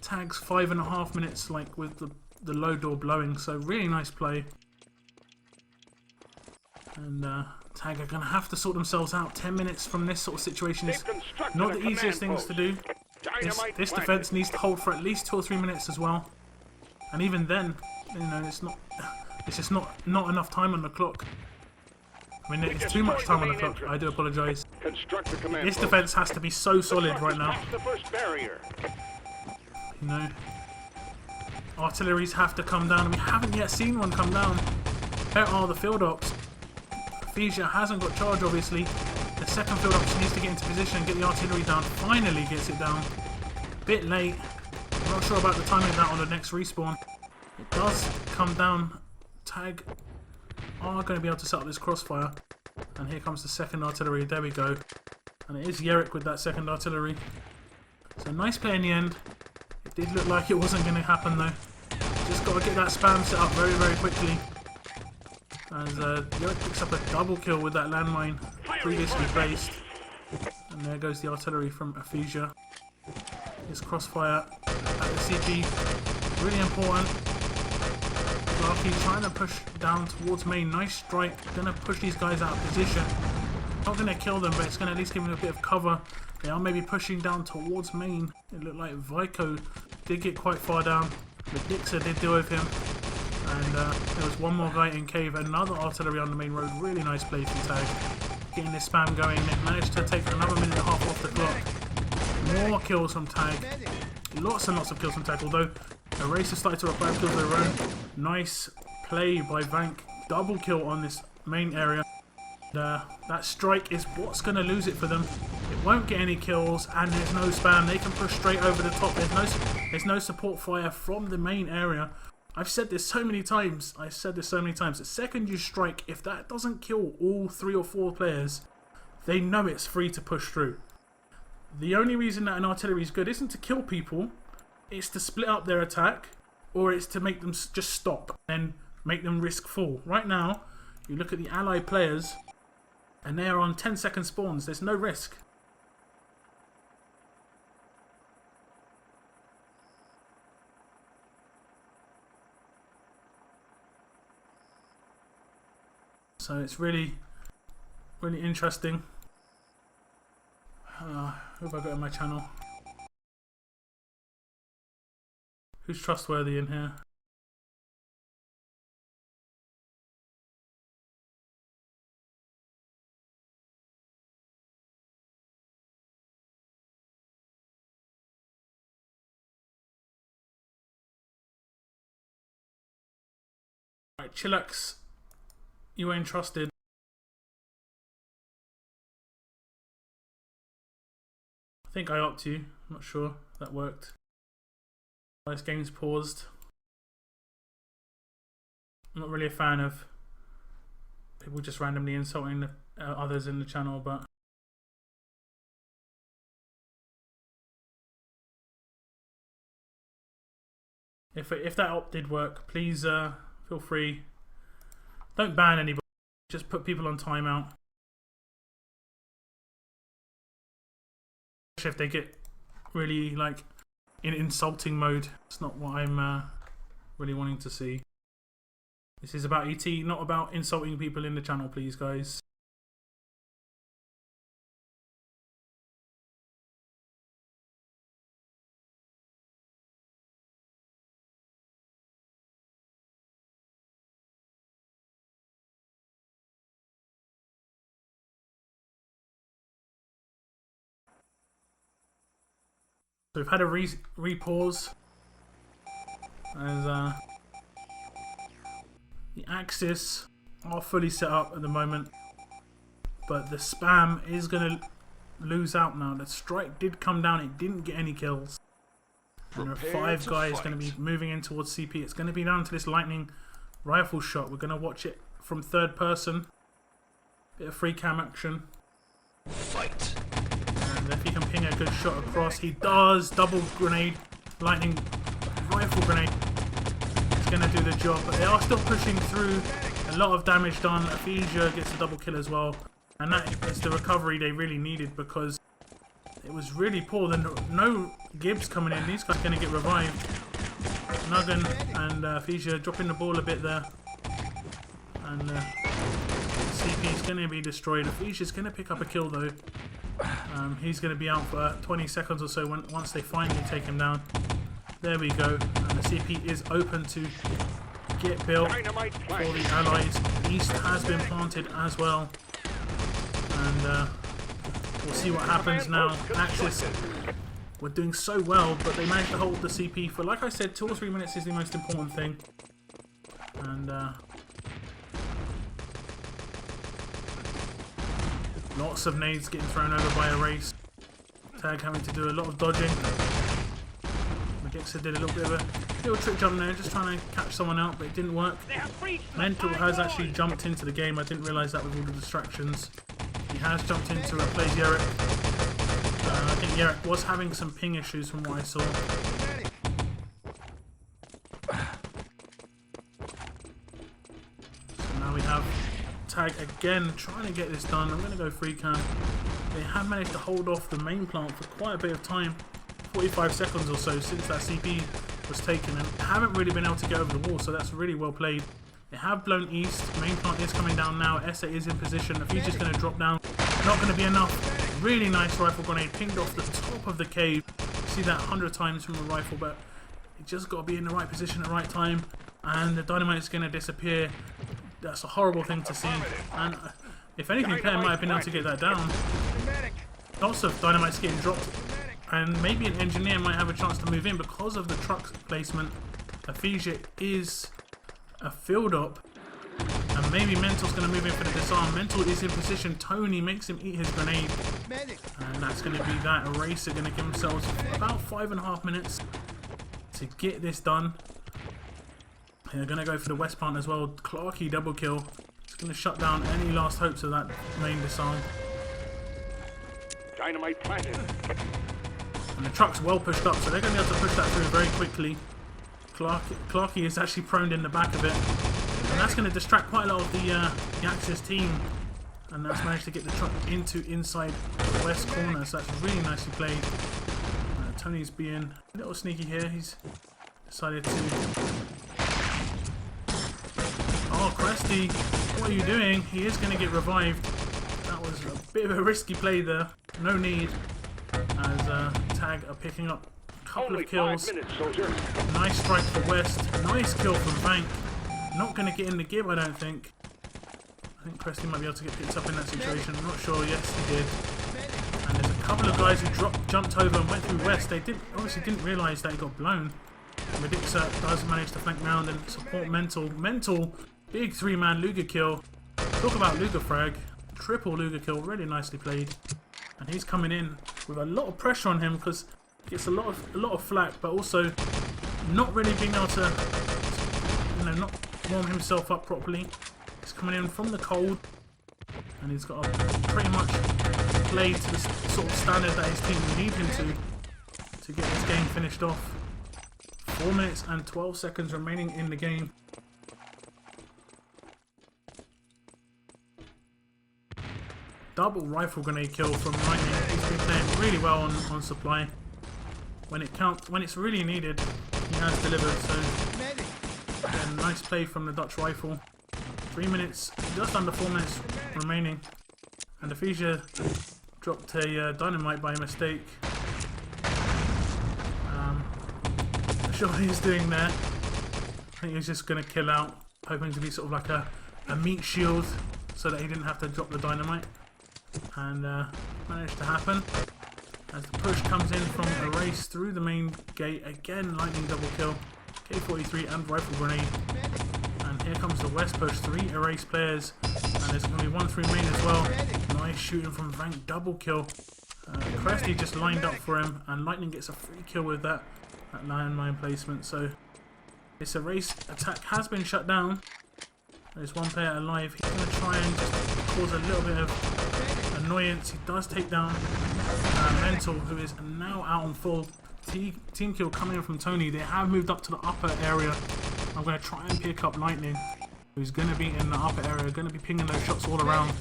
Tag's 5.5 minutes, like with the low door blowing. So really nice play. And Tag are going to have to sort themselves out. 10 minutes from this sort of situation is not the easiest things to do. This defense needs to hold for at least 2 or 3 minutes as well. And even then, you know, it's just not enough time on the clock. I mean, it's too much time on the clock. I do apologise. This defense has to be so solid right now. You know, artilleries have to come down. We haven't yet seen one come down. Where are the field ops? Fisia hasn't got charge, obviously. The second field ops needs to get into position and get the artillery down. Finally gets it down. Bit late. I'm not sure about the timing of that on the next respawn. It does come down. Tag are going to be able to set up this crossfire. And here comes the second artillery. There we go. And it is Yerrick with that second artillery. So nice play in the end. It did look like it wasn't going to happen though. Just got to get that spam set up very quickly. As Yerrick picks up a double kill with that landmine previously placed. And there goes the artillery from Aphesia. This crossfire at the CG. Really important. Larky trying to push down towards main. Nice strike. Gonna push these guys out of position. Not gonna kill them, but it's gonna at least give them a bit of cover. They are maybe pushing down towards main. It looked like Vico did get quite far down. The Dixer did deal with him. And there was one more guy in cave. Another artillery on the main road. Really nice play from Tag. Getting this spam going. They managed to take another minute and a half off the clock. More kills from Tag. Lots and lots of kills from Tag. Although Erase has started to require kills of their own. Nice play by Vank. Double kill on this main area. That strike is what's going to lose it for them. It won't get any kills and there's no spam. They can push straight over the top. There's no support fire from the main area. I've said this so many times. The second you strike, if that doesn't kill all 3 or 4 players, they know it's free to push through. The only reason that an artillery is good isn't to kill people. It's to split up their attack, or it's to make them just stop and make them risk fall. Right now, you look at the allied players, and they are on 10-second spawns. There's no risk. So it's really interesting. Who have I got on my channel? Who's trustworthy in here? Right, Chillax, you ain't trusted. I think I opt you. I'm not sure if that worked. This game's paused. I'm not really a fan of people just randomly insulting the, others in the channel, but if that opt did work, please feel free. Don't ban anybody. Just put people on timeout. If they get really like in insulting mode, it's not what I'm really wanting to see. This is about ET, not about insulting people in the channel, please, guys. So we've had a repause as the Axis are fully set up at the moment, but the spam is going to lose out now. The strike did come down, it didn't get any kills. And there are 5 guys going to be moving in towards CP. It's going to be down to this lightning rifle shot. We're going to watch it from third person. Bit of free cam action.
Fight.
And if he can ping a good shot across, he does. Double grenade, lightning, rifle grenade. It's going to do the job, but they are still pushing through. A lot of damage done. Aphesia gets a double kill as well. And that is the recovery they really needed because it was really poor. Then no Gibbs coming in. These guys are going to get revived. Nuggan and Aphesia dropping the ball a bit there. And CP is going to be destroyed. Aphesia is going to pick up a kill though. He's going to be out for 20 seconds or so once they finally take him down. There we go. And the CP is open to get built for the allies. East has been planted as well. And we'll see what happens now. Axis were doing so well, but they managed to hold the CP for, like I said, 2 or 3 minutes is the most important thing. And lots of nades getting thrown over by Erase. Tag having to do a lot of dodging. Magixa did a little bit of a little trick jump there, just trying to catch someone out, but it didn't work. Mental has actually jumped into the game. I didn't realise that with all the distractions. He has jumped into it, plays Yerrick. I think Yerrick was having some ping issues from what I saw. So now we have Tag again trying to get this done. I'm going to go free cam. They have managed to hold off the main plant for quite a bit of time. 45 seconds or so since that CP was taken, and haven't really been able to get over the wall, so that's really well played. They have blown east. Main plant is coming down now. SA is in position. Aphesia is going to drop down. Not going to be enough. Really nice rifle grenade pinged off the top of the cave. See that 100 times from a rifle, but you just got to be in the right position at the right time, and the dynamite is going to disappear. That's a horrible thing to see. And if anything, Claire might have been able to get that down. Lots of dynamites getting dropped, and maybe an engineer might have a chance to move in because of the truck placement. Aphesia is a field op, and maybe Mental's going to move in for the disarm. Mental is in position. Tony makes him eat his grenade, and that's going to be that. Erase are going to give themselves about 5.5 minutes to get this done. They're going to go for the west plant as well. Clarky double kill. It's going to shut down any last hopes of that main disarm.
Dynamite planted.
And the truck's well pushed up, so they're going to be able to push that through very quickly. Clarky is actually prone in the back of it, and that's going to distract quite a lot of the Axis team, and that's managed to get the truck into inside the west corner, so that's really nicely played. Tony's being a little sneaky here. He's decided to... Oh, Cresty, what are you doing? He is going to get revived. That was a bit of a risky play there. No need, as Tag are picking up a couple of kills.
5 minutes, soldier.
Nice strike for West. Nice kill from Vank. Not going to get in the give, I don't think. I think Cresty might be able to get picked up in that situation. I'm not sure. Yes, he did. And there's a couple of guys who jumped over and went through West. They obviously didn't realise that he got blown. Magixa does manage to flank round and support Mental. Mental, big 3-man Luger kill. Talk about Luger frag. Triple Luger kill. Really nicely played. And he's coming in with a lot of pressure on him because he gets a lot of flack, but also not really being able to, not warm himself up properly. He's coming in from the cold, and he's got to pretty much play to the sort of standard that his team need him to get this game finished off. 4 minutes and 12 seconds remaining in the game. Double rifle grenade kill from Lightning. He's been playing really well on supply. When it's really needed, he has delivered. So again, nice play from the Dutch rifle. 3 minutes, just under 4 minutes remaining, and Aphesia dropped a dynamite by mistake. Not sure what he's doing there. I think he was just going to kill out, hoping to be sort of like a meat shield, so that he didn't have to drop the dynamite. And managed to happen as the push comes in from Erase through the main gate. Again, Lightning double kill, K43 and rifle grenade. And here comes the west push, 3 Erase players, and there's going to be 1 through main as well. Nice shooting from Vank, double kill. Cresty just lined up for him, and Lightning gets a free kill with that landmine placement. So this Erase attack has been shut down. There's 1 player alive. He's going to try and just cause a little bit of a annoyance. He does take down Mental, who is now out on full. Team kill coming in from Tony. They have moved up to the upper area. I'm going to try and pick up Lightning, who's going to be in the upper area, going to be pinging those shots all around.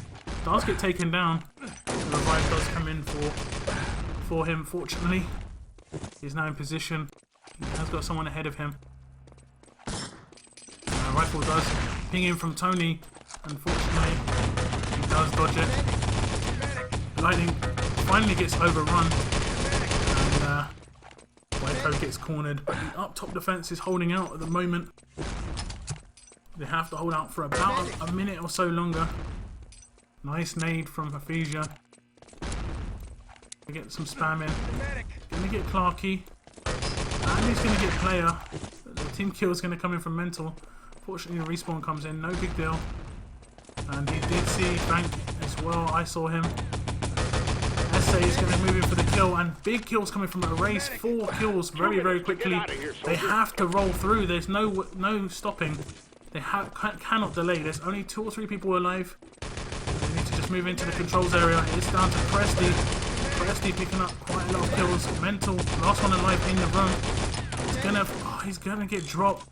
Does get taken down. The revive does come in for him, fortunately. He's now in position. He has got someone ahead of him. Rifle does ping in from Tony. Unfortunately, he does dodge it. Lightning finally gets overrun. And Waco gets cornered. But the up top defense is holding out at the moment. They have to hold out for about a minute or so longer. Nice nade from Aphasia. Get some spam in. Gonna get Clarky. And he's gonna get Player. The team kill is gonna come in from Mental. Fortunately, the respawn comes in. No big deal. And he did see Bank as well. I saw him. SA is going to move in for the kill. And big kills coming from Erase. 4 kills very, very quickly. They have to roll through. There's no stopping. They cannot delay. There's only 2 or 3 people alive. They need to just move into the controls area. It's down to Presty. Presty picking up quite a lot of kills. Mental, last one alive in the room. He's gonna get dropped.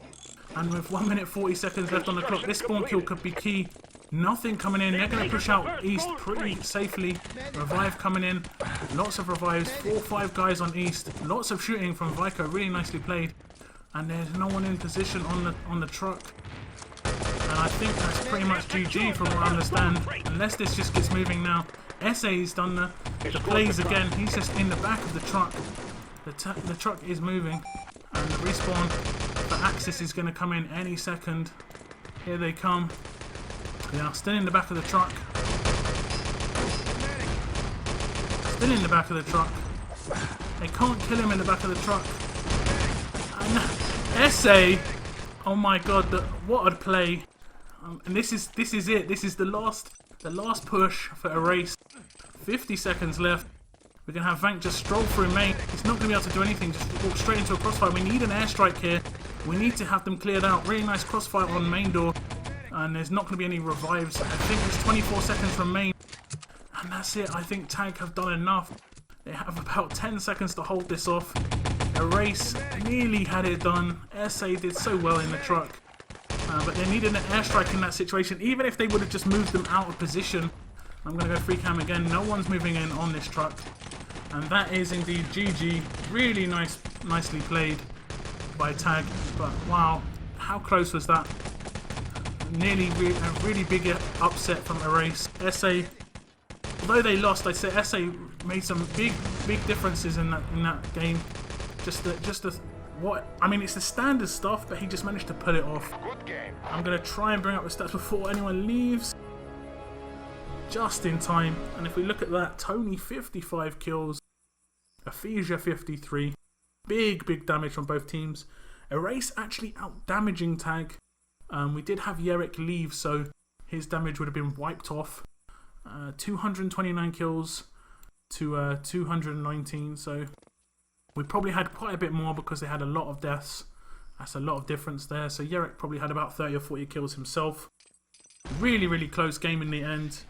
And with 1 minute 40 seconds left on the clock, this spawn kill could be key. Nothing coming in. They're going to push out east pretty safely. Revive coming in. Lots of revives. 4 or 5 guys on east. Lots of shooting from Vico. Really nicely played. And there's no one in position on the truck. And I think that's pretty much GG from what I understand. Unless this just gets moving now. SA's done the plays again. He's just in the back of the truck. The truck is moving. And the respawn for Axis is going to come in any second. Here they come. They are still in the back of the truck. Still in the back of the truck. They can't kill him in the back of the truck. And SA! Oh my god, what a play. And this is it. This is the last push for Erase. 50 seconds left. We're going to have Vank just stroll through main. He's not going to be able to do anything. Just walk straight into a crossfire. We need an airstrike here. We need to have them cleared out. Really nice crossfire on main door. And there's not going to be any revives. I think there's 24 seconds from main. And that's it. I think Tag have done enough. They have about 10 seconds to hold this off. Erase nearly had it done. SA did so well in the truck. But they needed an airstrike in that situation. Even if they would have just moved them out of position. I'm going to go free cam again. No one's moving in on this truck. And that is indeed GG. Really nicely played by Tag. But wow, how close was that? Nearly a really big upset from Erase. SA, although they lost, I'd say SA made some big differences in that game. It's the standard stuff, but he just managed to pull it off. I'm gonna try and bring up the stats before anyone leaves. Just in time. And if we look at that, Tony 55 kills, Aphasia 53. Big damage from both teams. Erase actually out damaging Tag. We did have Yerrick leave, so his damage would have been wiped off. 229 kills to 219, so we probably had quite a bit more because they had a lot of deaths. That's a lot of difference there. So Yerrick probably had about 30 or 40 kills himself. Really close game in the end.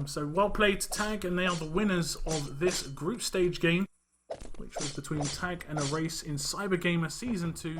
So well played to Tag, and they are the winners of this group stage game, which was between Tag and Erase in Cybergamer Season 2.